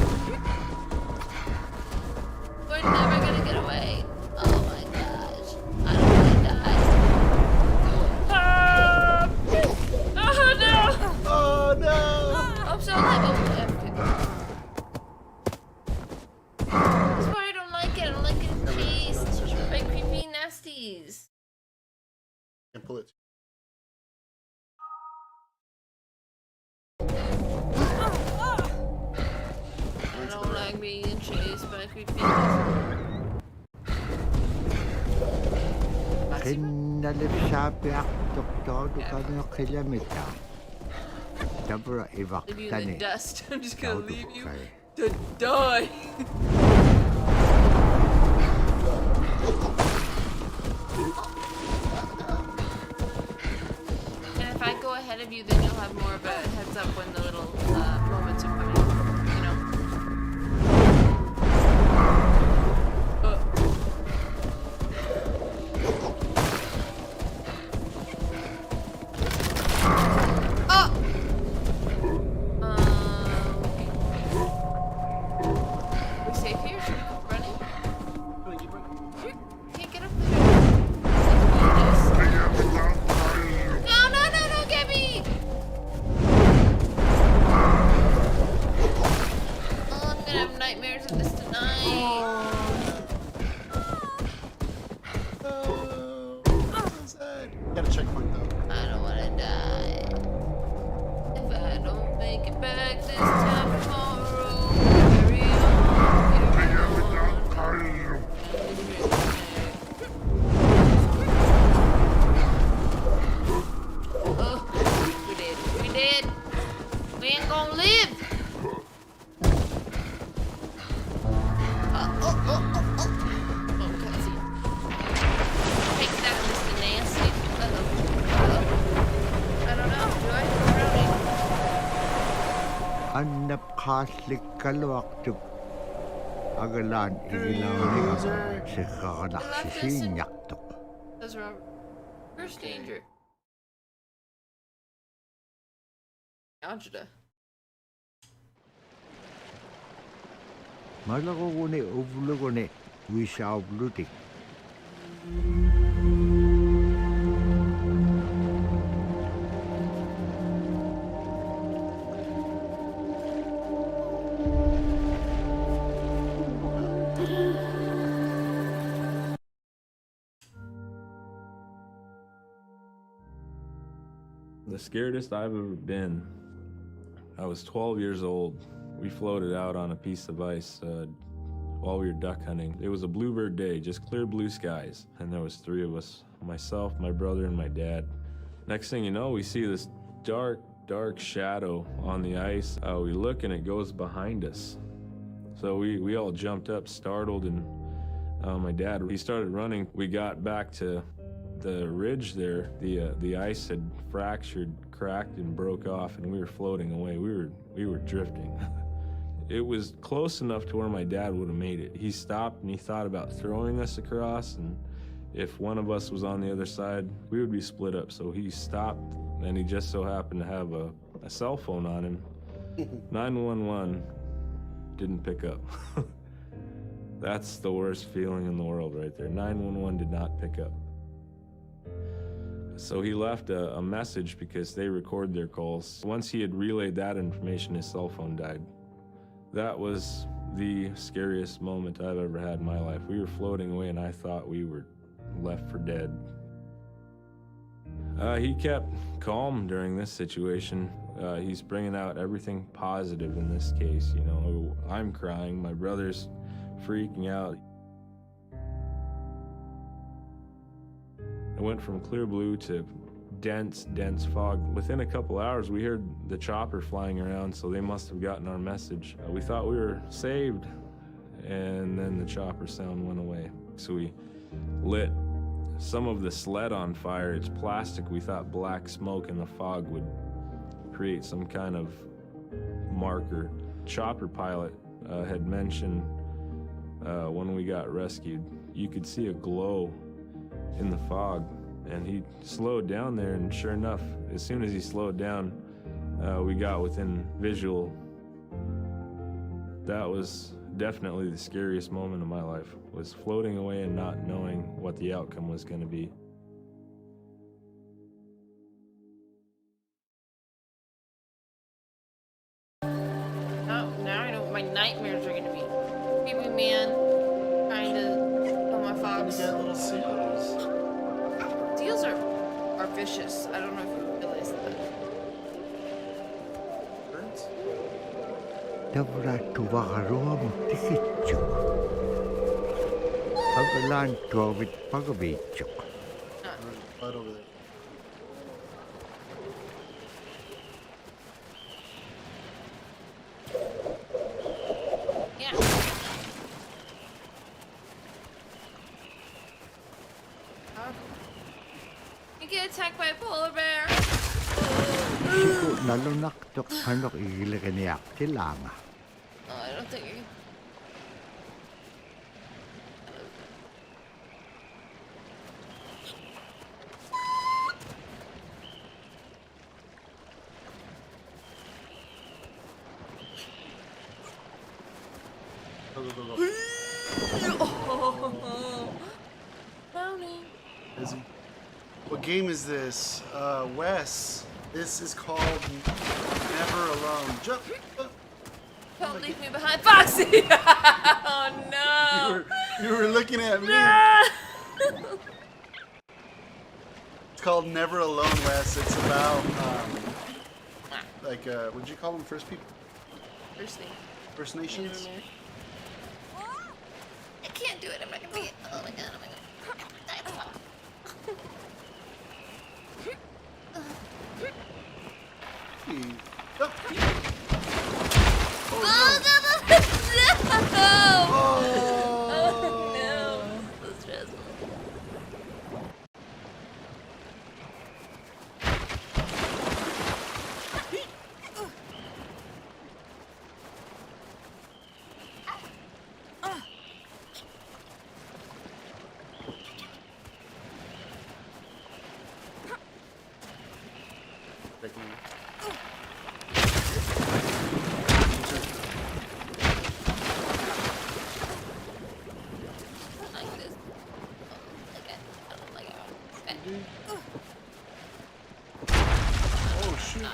We're never gonna get away. Oh my gosh. I don't wanna die. Oh no! Oh no! I'm so alive. Oh, okay. That's why I don't like it. I don't like getting chased by creepy nasties. Can't pull it. I don't like being chased by creepy nasties. Kinnalif sabi ak doktor to kami kilometer. Dabra Leave you in the iwaktani. dust. I'm just gonna Daw to leave you kami. to die. And if I go ahead of you, then you'll have more of a heads up when the little moments are coming. You know. Oh! We safe here? Should we keep running? Can't get up there. No, no, no, don't get me! Oh, I'm gonna have nightmares of this tonight. Got a checkpoint though. I don't wanna die. If I don't make it back this time tomorrow, carry on, carry on. Oh, we did. We did. We ain't gonna live. Oh, cutscene. Take that, Mr. Nasty. I don't know. Do I? Anap kaslik kalwak tuk. Agalan igilaw si kakanak si sinyak tuk. That's Robert. First danger. Angela. Malako ko ni uvulo ko ni wisa uvlutik. The scaredest I've ever been, I was 12 years old. We floated out on a piece of ice while we were duck hunting. It was a bluebird day, just clear blue skies. And there was 3 of us, myself, my brother, and my dad. Next thing you know, we see this dark, dark shadow on the ice. We look and it goes behind us. So we all jumped up, startled, and my dad, he started running. We got back to the ridge there. The ice had fractured, cracked, and broke off, and we were floating away. We were drifting. It was close enough to where my dad would have made it. He stopped and he thought about throwing us across, and If one of us was on the other side, we would be split up. So he stopped, and he just so happened to have a cell phone on him. 911 didn't pick up. That's the worst feeling in the world right there. 911 did not pick up. So he left a message because they record their calls. Once he had relayed that information, his cell phone died. That was the scariest moment I've ever had in my life. We were floating away and I thought we were left for dead. He kept calm during this situation. He's bringing out everything positive in this case. You know, I'm crying, my brother's freaking out. It went from clear blue to dense fog. Within a couple hours, we heard the chopper flying around, so they must have gotten our message. We thought we were saved, and then the chopper sound went away. So we lit some of the sled on fire. It's plastic. We thought black smoke in the fog would create some kind of marker. Chopper pilot had mentioned when we got rescued, you could see a glow in the fog, and he slowed down there, and sure enough, as soon as he slowed down, we got within visual. That was definitely the scariest moment of my life, was floating away and not knowing what the outcome was going to be. Oh, now I know what my nightmares are gonna be. Creepy man trying to kill my fox. You got little seals. Seals are vicious. I don't know if you realize that. Birds? Dabra tuwakaroa mo tikitchuk. Pagalan tuwabit pagabitchuk. Right over there. Yeah. You get attacked by a polar bear. Siku nalunak tok hanok igilakaniak tilanga. Oh, I don't think you. Go, go, go, go. Oh, Brownie. Busy. What game is this? Wes. This is called Never Alone. Jump! Don't leave me behind, Foxy! Oh no! You were looking at me. It's called Never Alone, Wes. It's about what'd you call them? First people? First Nations? I can't do it. I'm not gonna be. Oh my god! Oh my god! Oh, Oh no! Oh no! So stressful. Oh shoot!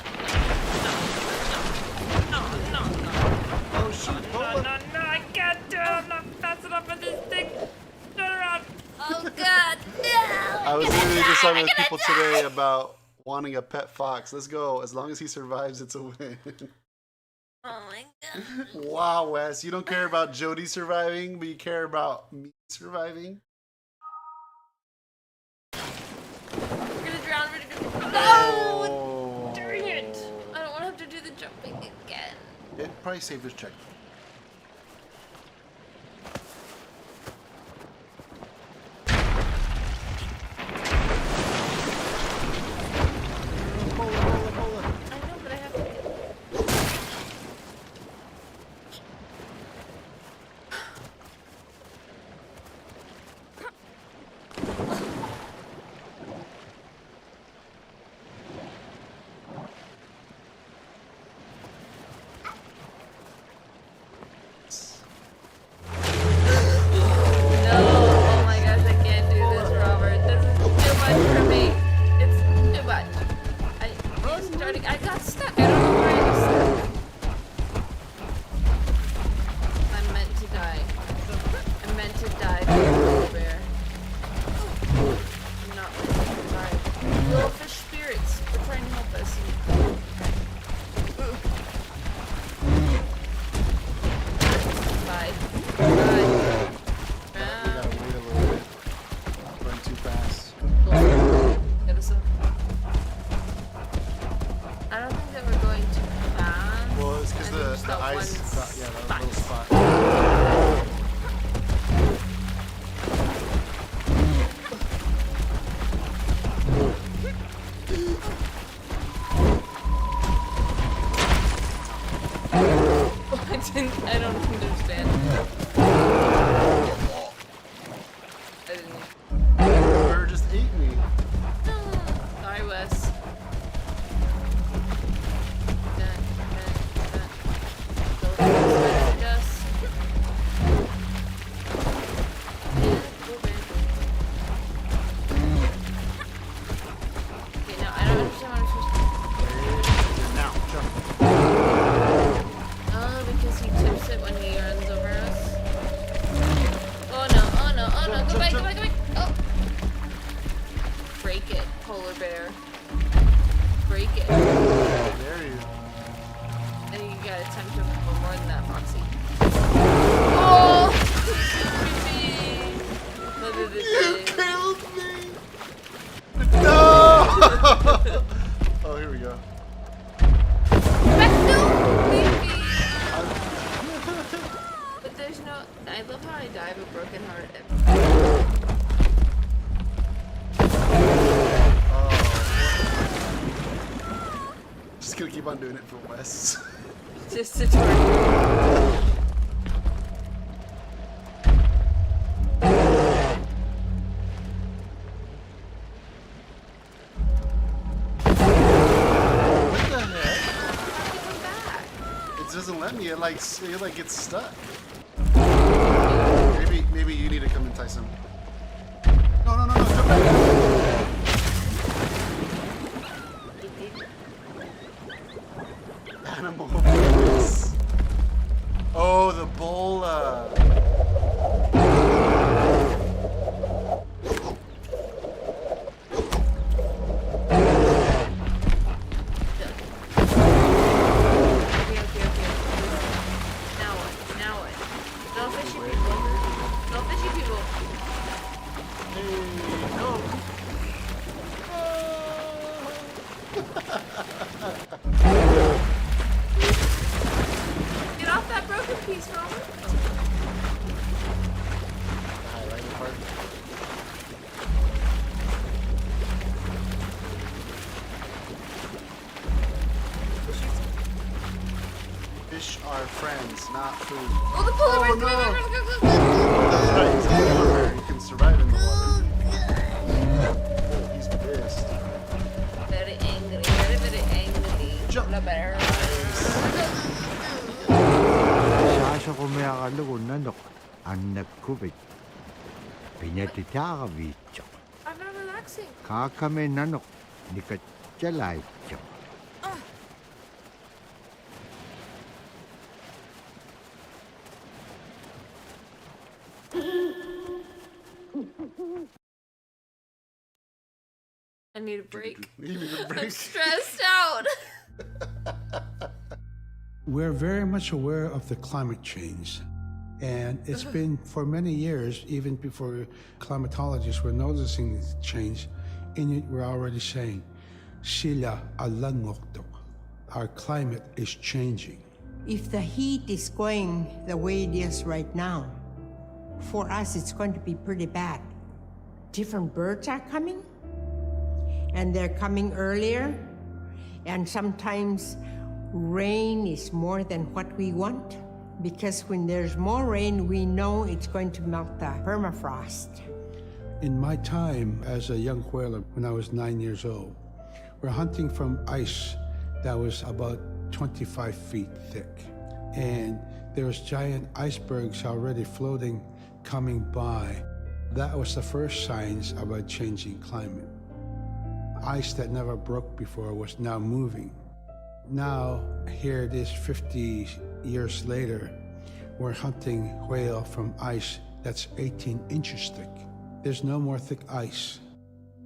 Oh shoot! No, I can't do it. I'm not fast enough for this thing. Turn around. Oh god, no! I was literally just talking with people today about wanting a pet fox. Let's go. As long as he survives, it's a win. Oh my god. Wow, Wes. You don't care about Jody surviving, but you care about me surviving? We're gonna drown. No! Oh. Dang it! I don't want to have to do the jumping again. Yeah, probably save this check. I know, but I have to. I don't understand. I didn't. Bird just ate me. Sorry, Wes. Okay, now I don't understand what I'm supposed to. Now, jump. Oh, because he tips it when he runs over us. Oh no, oh no, oh no, go back, go back, go back. Oh. Break it, polar bear. Break it. How dare you? And you gotta attempt to go more than that, Foxy. Oh! You killed me! No! Oh, here we go. But there's no. I love how I die of a broken heart. Just gonna keep on doing it for Wes. Just to torture. What the heck? It doesn't let me. It like gets stuck. Maybe you need to come and tie some. No, no, no, no! Jump back! Animal abuse. Oh, the bola. Now what? Now what? No fishy people. No fishy people. Hey, no. Get off that broken piece, Robert. Highlighted part. Fish are friends, not food. Oh, the polar bear! Oh, no. Go. That's right, he's a polar bear. He can survive in the water. Oh, he's pissed. Very angry, very, very angry. Jump. Polar bear. Sasa ko may akalugo nanok anak kubit. Pinatitaka bicho. I'm not relaxing. Kakame nanok di ka chalay cho. I need a break. You need a I'm break. stressed out. We're very much aware of the climate change. And it's been for many years, even before climatologists were noticing this change, Inuit were already saying, Sila alangokto. Our climate is changing. If the heat is going the way it is right now, for us it's going to be pretty bad. Different birds are coming, and they're coming earlier, and sometimes rain is more than what we want, because when there's more rain, we know it's going to melt the permafrost. In my time as a young whaler, when I was 9 years old, we're hunting from ice that was about 25 feet thick. And there was giant icebergs already floating, coming by. That was the first signs of a changing climate. Ice that never broke before was now moving. Now, here it is 50 years later, we're hunting whale from ice that's 18 inches thick. There's no more thick ice.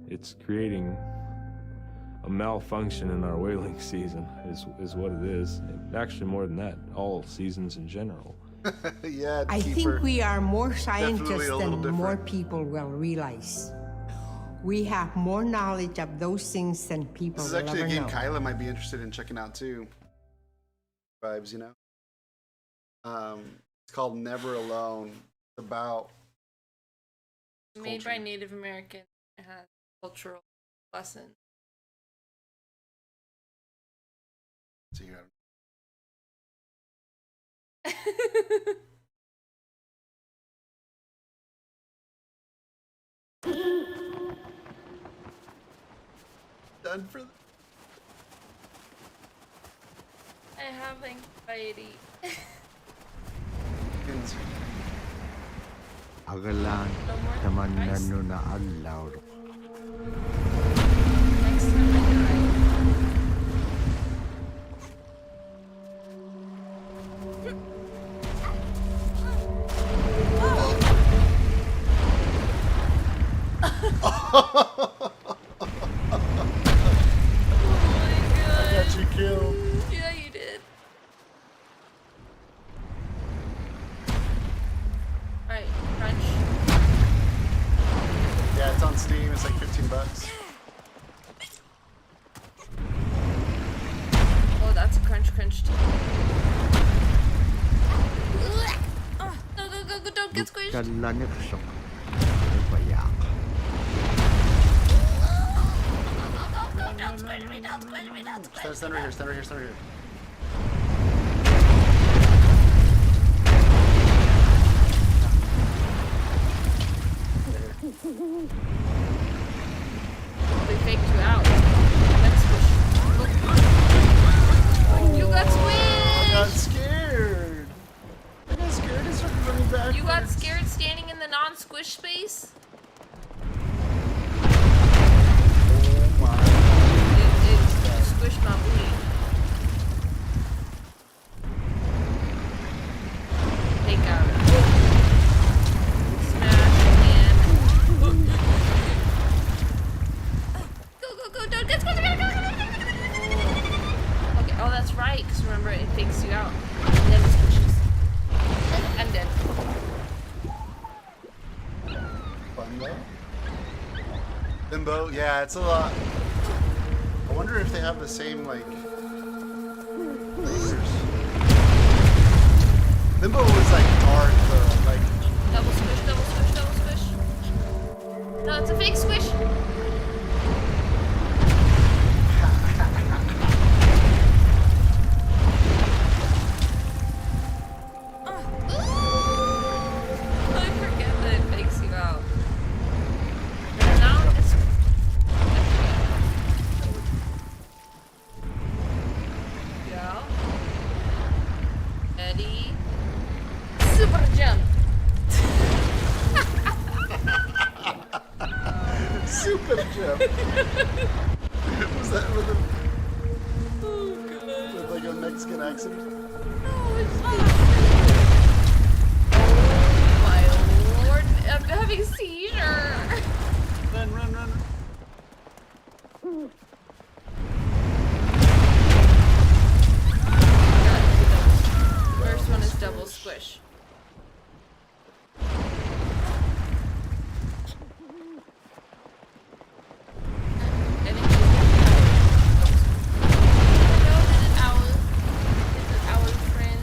It's creating a malfunction in our whaling season is what it is. Actually, more than that, all seasons in general. Yeah, I think we are more scientists a little than more different. people will realize. We have more knowledge of those things than people This is will actually a ever game know. Kyla might be interested in checking out too. Vibes, you know. It's called Never Alone. It's about Made culture. by Native American. It has cultural lessons. So you got Done for. I have anxiety. Agalan taman nanu na adlaw. Next time I die. I got you killed. Yeah, you did. Alright, crunch. Yeah, it's on Steam. It's like $15. Oh, that's a crunch too. Oh, go, don't get squished. Kalanik sok. Payak. Stand right here. They faked you out. Let's squish. You got squished! I got scared. And started running backwards. You got scared standing in the non-squish space? Oh my. It squished my booty. Take out. Smash and... Go, don't get squished! Okay, oh that's right, because remember it fakes you out. And then it squishes. I'm dead. Fun though. Limbo, yeah, it's a lot. I wonder if they have the same like lasers. Limbo was like dark though, like Double squish. No, it's a fake squish. I forget that it fakes you out. And now it's... Yeah. Eddie. Super jump. super jump. Was that with a with like a Mexican accent? Oh my lord, I'm having a seizure. Run. First one is double squish.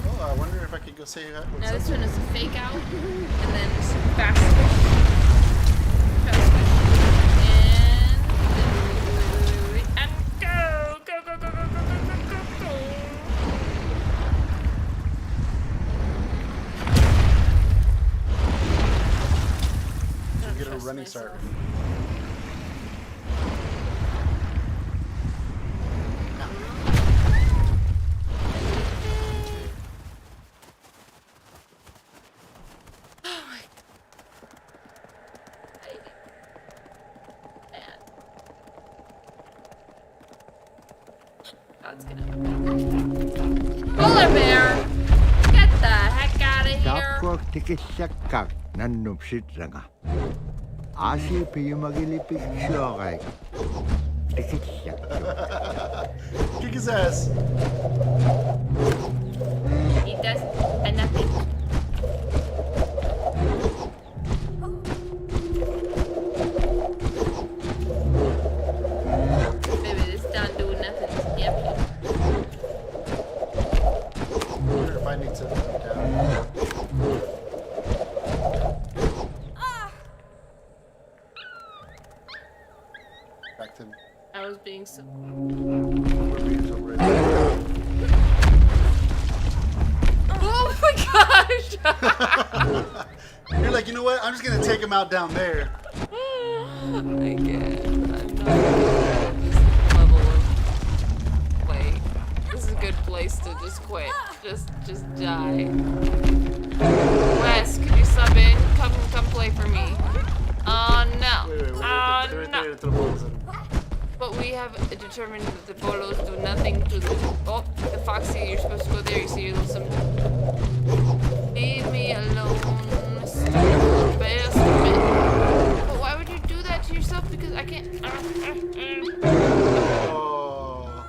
Oh, I wonder if I could go say that. Now this one is a fake out, and then fast squish. Fast squish. And go. Get a running start. God's gonna... Polar bear! Get the heck out of here! Tapos tikisakak nanupsit nga. Asi piyumagilipik siya kay tikisakak. Kick his ass. He does nothing. Baby, this don't do nothing. Yep. I wonder if I need to down. Back to I was being so... we're being so ready. Oh my You're like, you know what? I'm just gonna take him out down there. I can't. I'm not good this level of play. This is a good place to just quit. Just die. Wes, could you sub in? Come play for me. Oh no. Oh no. But we have determined that the bolos do nothing to the... Oh, the Foxy, you're supposed to go there. You see your little symbol. Leave me alone. Stupid bastard. But why would you do that to yourself? Because I can't... Oh.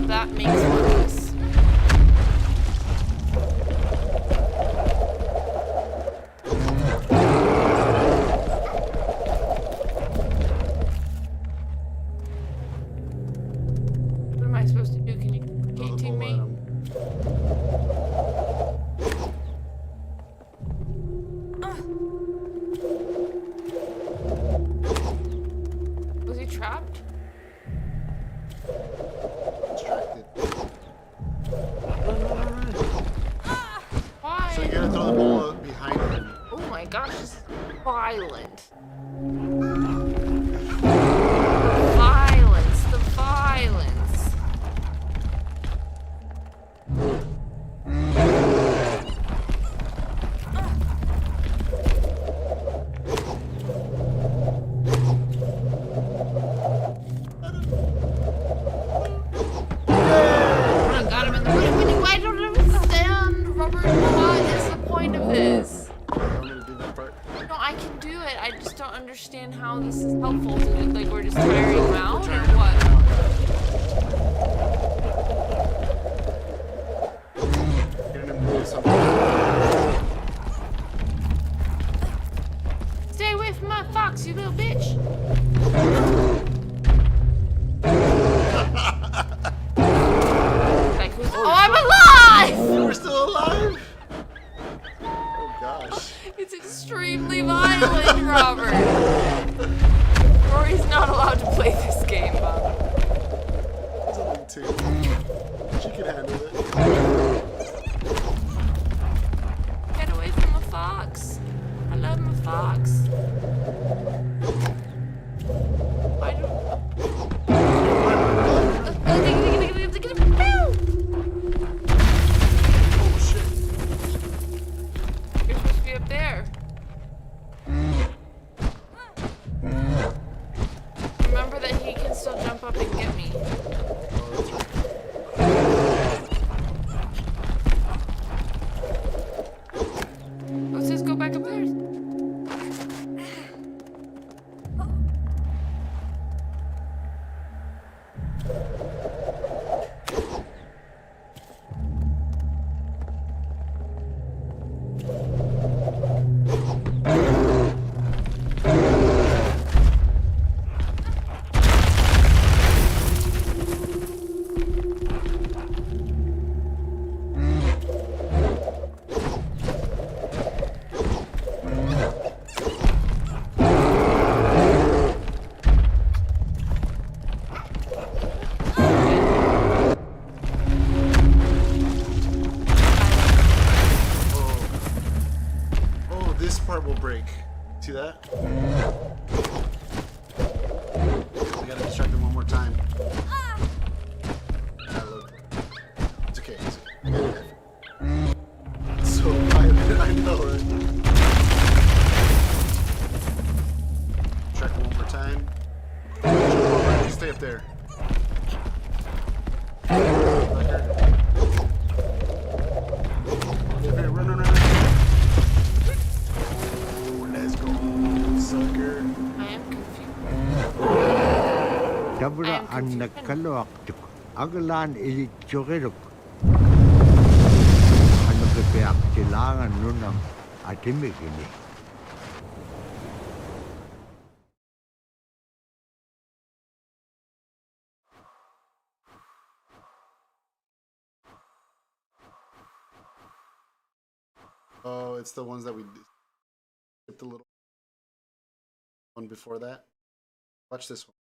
That makes one of us. What am I supposed to do? Can you team me? Was he trapped? Distracted. Why? So you gotta throw the ball behind him. Oh my gosh, this is violent. The violence. I got him in the window. I don't understand, Robert. What is the point of this? You want me to do that part? No, I can do it. I just don't understand how this is helpful to it. Like, we're just tiring him out, or what? Getting him to do something. Stay away from my fox, you little bitch. Like, who's... Oh, I'm alive! We're still alive? Oh gosh. It's extremely violent, Robert. Rory's not allowed to play this game, Bob. It's only 2. She can handle it. Get away from the fox. I love my fox. I don't... Oh shit. You're supposed to be up there. Remember that he can still jump up and get me. Let's just go back up there. This part will break. See that? We gotta distract him one more time. It's okay. It's okay. It's so violent, I know, right? Distract him one more time. Stay up there. Run. Let's go, sucker. I am confused. Dabra ang nagkaluak tuk. Agalan ilit chokiruk. Ano kapiak silangan nunang atimik ini. Oh, it's the ones that we skipped a little one before that. Watch this one.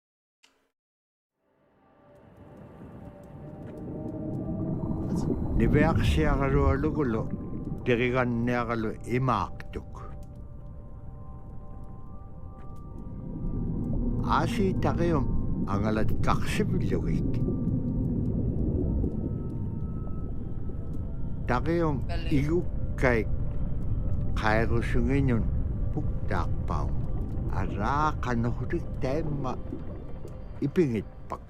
Niveaksiakalualugulo, diriganniakalu imaaktuk. Asi takium angalat kaksipiluik. Takium igukkai kairusunginyun puktaakpau. Ara kanahurik taimma ipingitpak.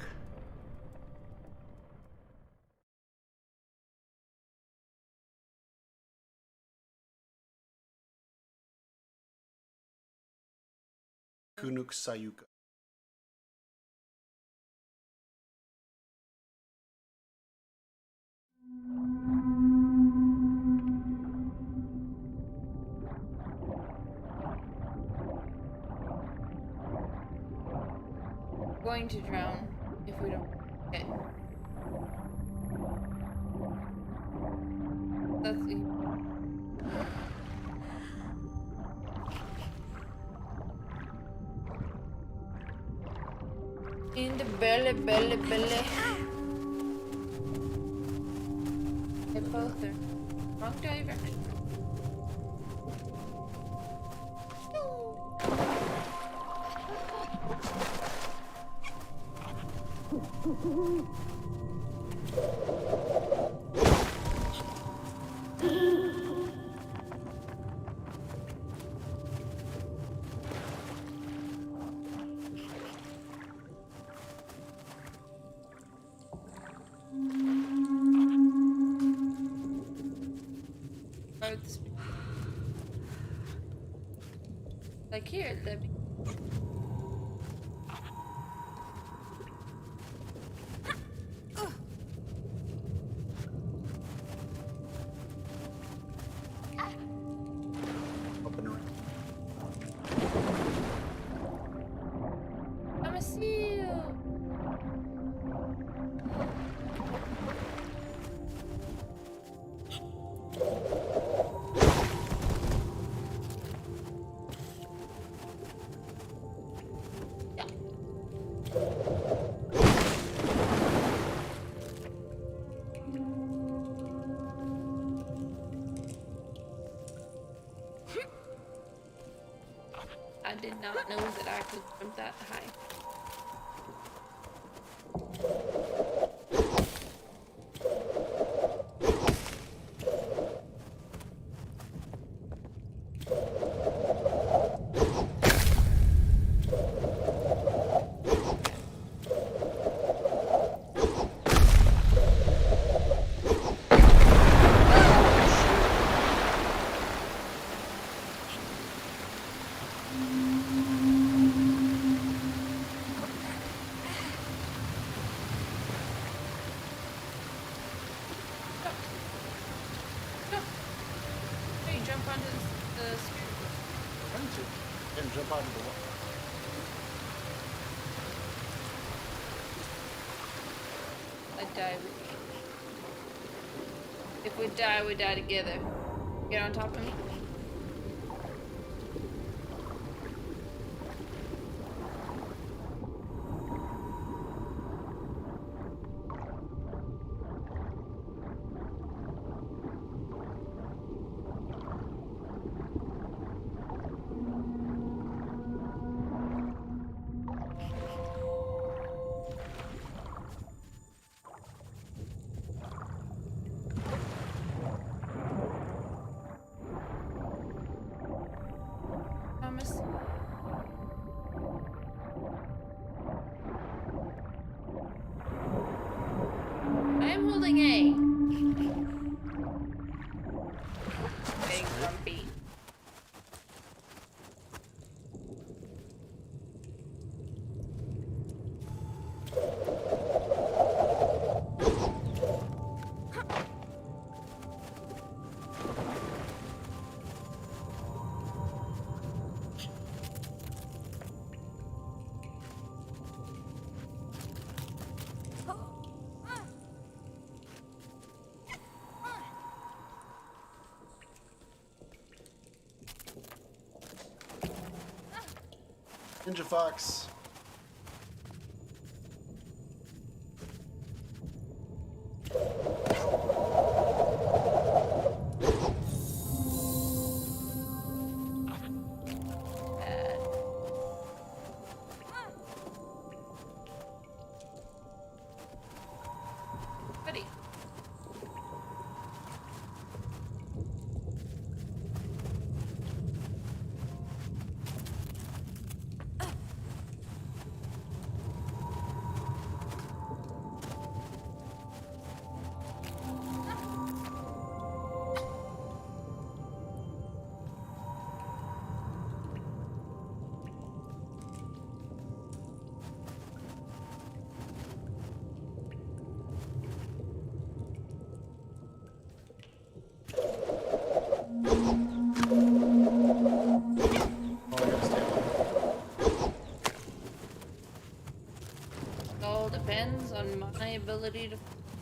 Kunuk Sayuka. Going to drown if we don't get. That's the. In the belly. They both are wrong direction. Like here, Debbie. Up and around. I'm a seal. I did not know that I could jump that high. Hey, jump onto the spear. Trying to. And jump onto the wall. I die with you. If we die together. Get on top of me. Thomas. I am holding A. Getting grumpy. Ninja Fox.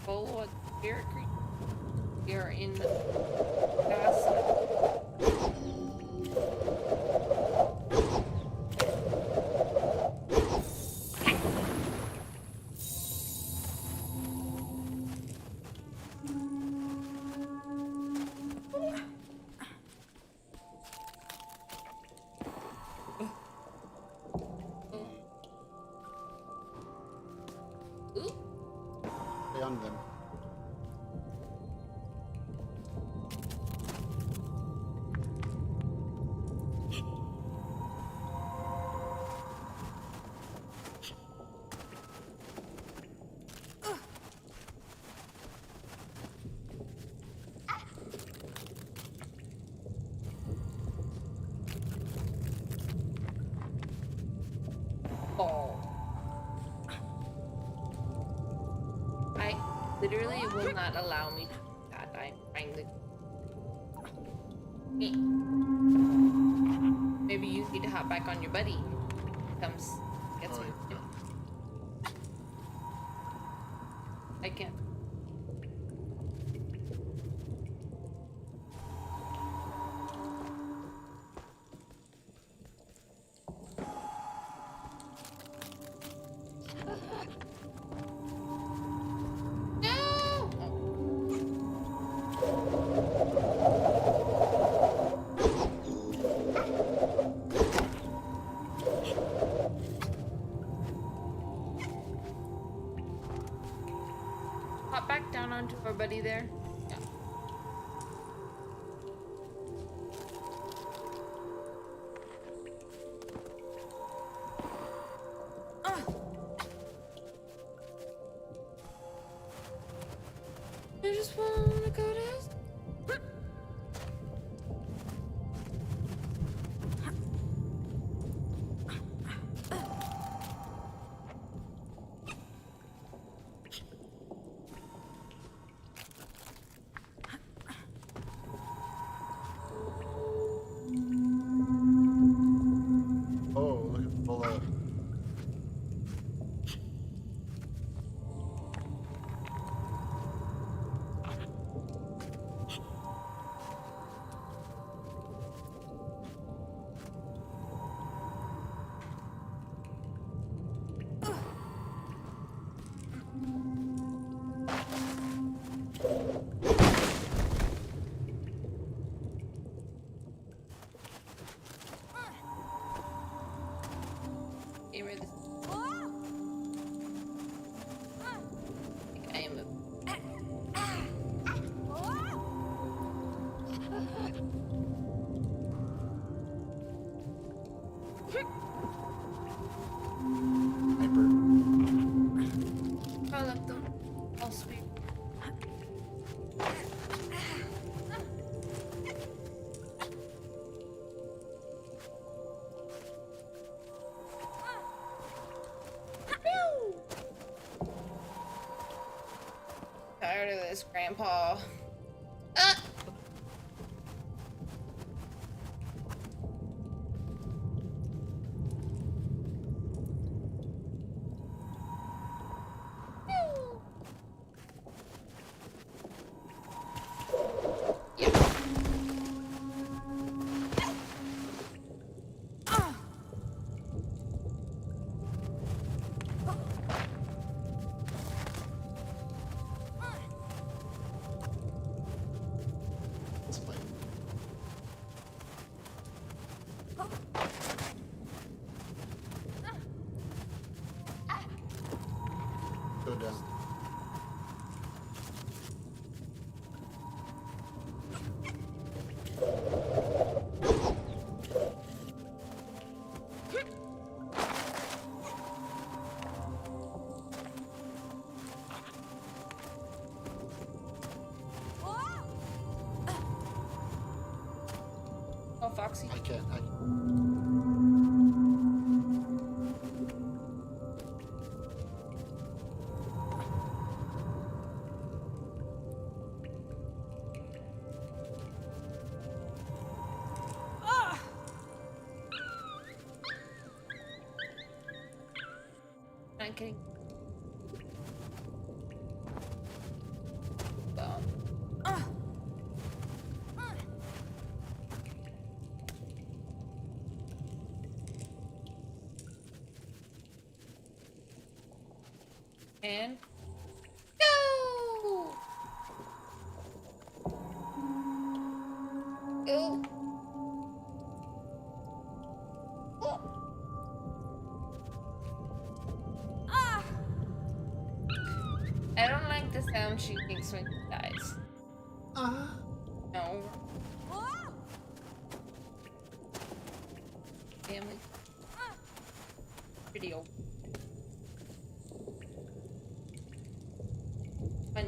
Oh, a spirit creature. We are in the past. Ooh. Stay on them. Oh. I literally will not allow me to do that. I'm trying to. Hey. Maybe you need to hop back on your buddy. Comes, gets Oh, me. yeah. I can't. No! Hop back down onto our buddy there. Yeah. I just want to go to. Oh, look at Bola. Get rid of this. I am a. Sniper. I left them. Oh, sweet. Tired of this, Grandpa. Ah! Let's play. Go down. Oh, Foxy. I can't. Not kidding. And go! Go! Oh. Ah! I don't like the sound she makes when she dies. No. Family. Pretty old. Fun.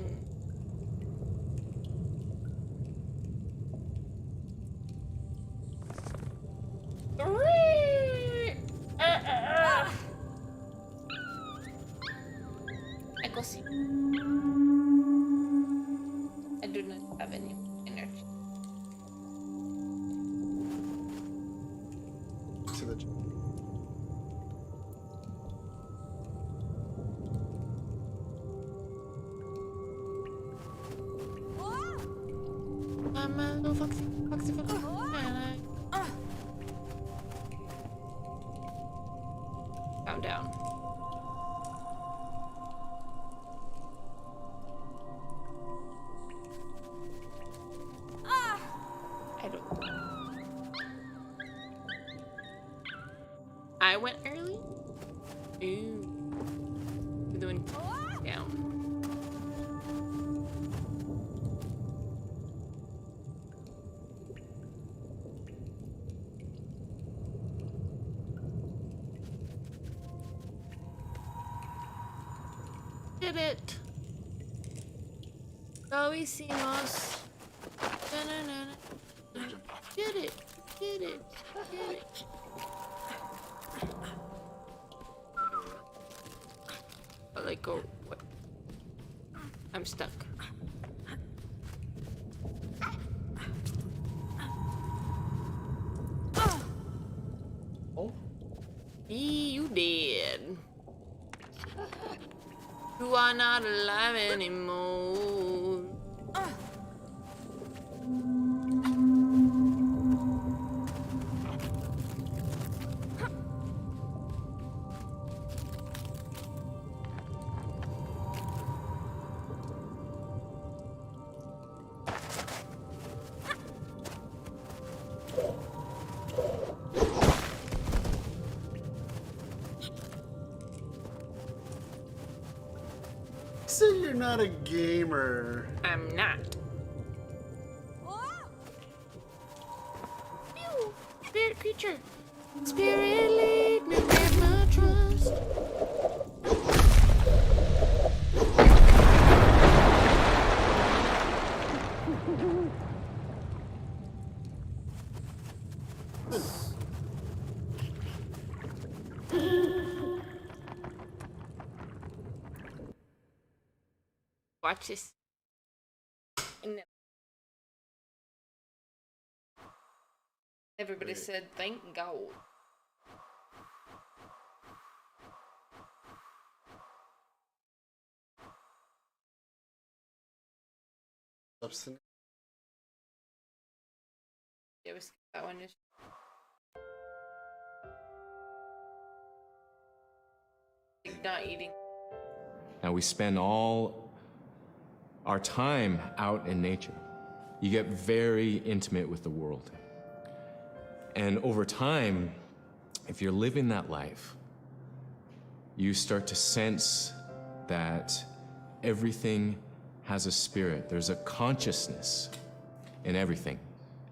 I go see. I do not have any energy. To the I'm a little foxy, foxy, foxy. Calm down. I don't. I went early. Ooh. We're doing down. Did it. Go hicimos. Did it. Did it. Did it. But like, go. What? I'm stuck. Oh. You dead. You are not alive anymore. So you're not a gamer. I'm not. Ew, spirit creature. Spirit lead me with my trust. Watch this. And then everybody said, thank God. Substance. Yeah, we skipped that one. Like not eating. Now we spend all our time out in nature. You get very intimate with the world. And over time, if you're living that life, you start to sense that everything has a spirit. There's a consciousness in everything.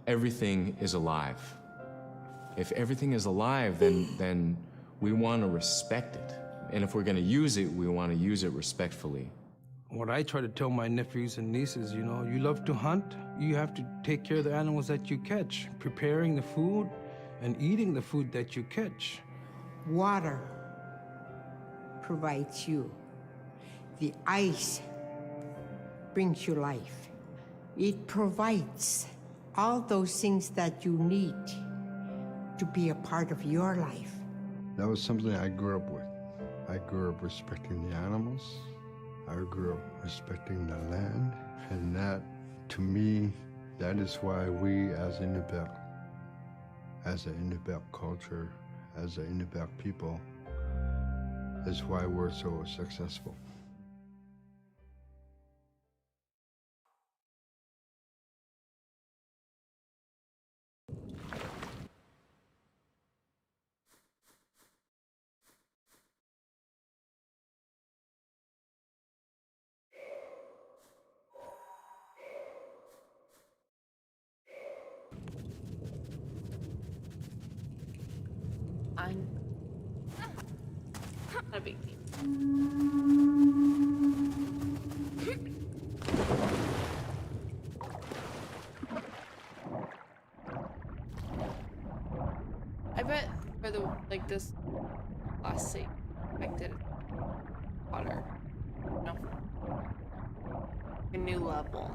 Everything is alive. If everything is alive, then we want to respect it. And if we're going to use it, we want to use it respectfully. What I try to tell my nephews and nieces, you know, you love to hunt, you have to take care of the animals that you catch, preparing the food and eating the food that you catch. Water provides you. The ice brings you life. It provides all those things that you need to be a part of your life. That was something I grew up with. I grew up respecting the animals. I grew up respecting the land. And that, to me, that is why we as Inupiaq, as an Inupiaq culture, as an Inupiaq people, is why we're so successful. I'm not a big deal. I bet for the like this last scene, I did water. No. A new level.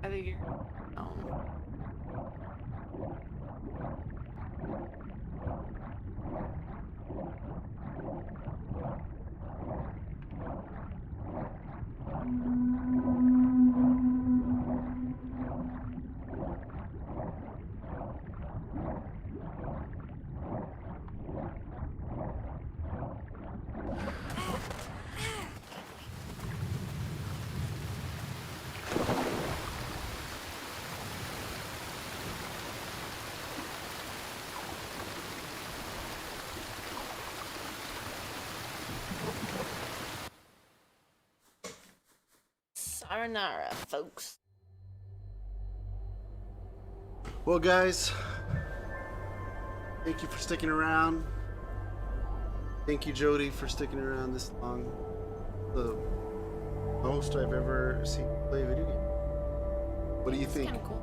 I think you're Saranara, folks. Well, guys, thank you for sticking around. Thank you, Jody, for sticking around this long. The most I've ever seen play a video game. What do you think? Kind of cool.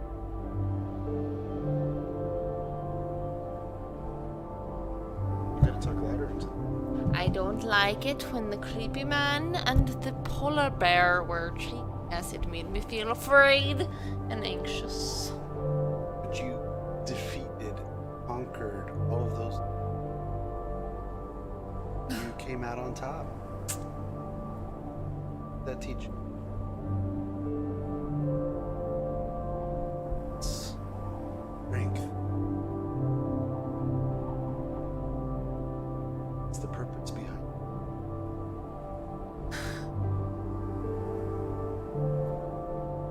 You gotta talk louder into it. I don't like it when the creepy man and the polar bear were cheating us. It made me feel afraid and anxious. But you defeated, conquered all of those. You came out on top. That teach you. Strength. It's the purpose behind it.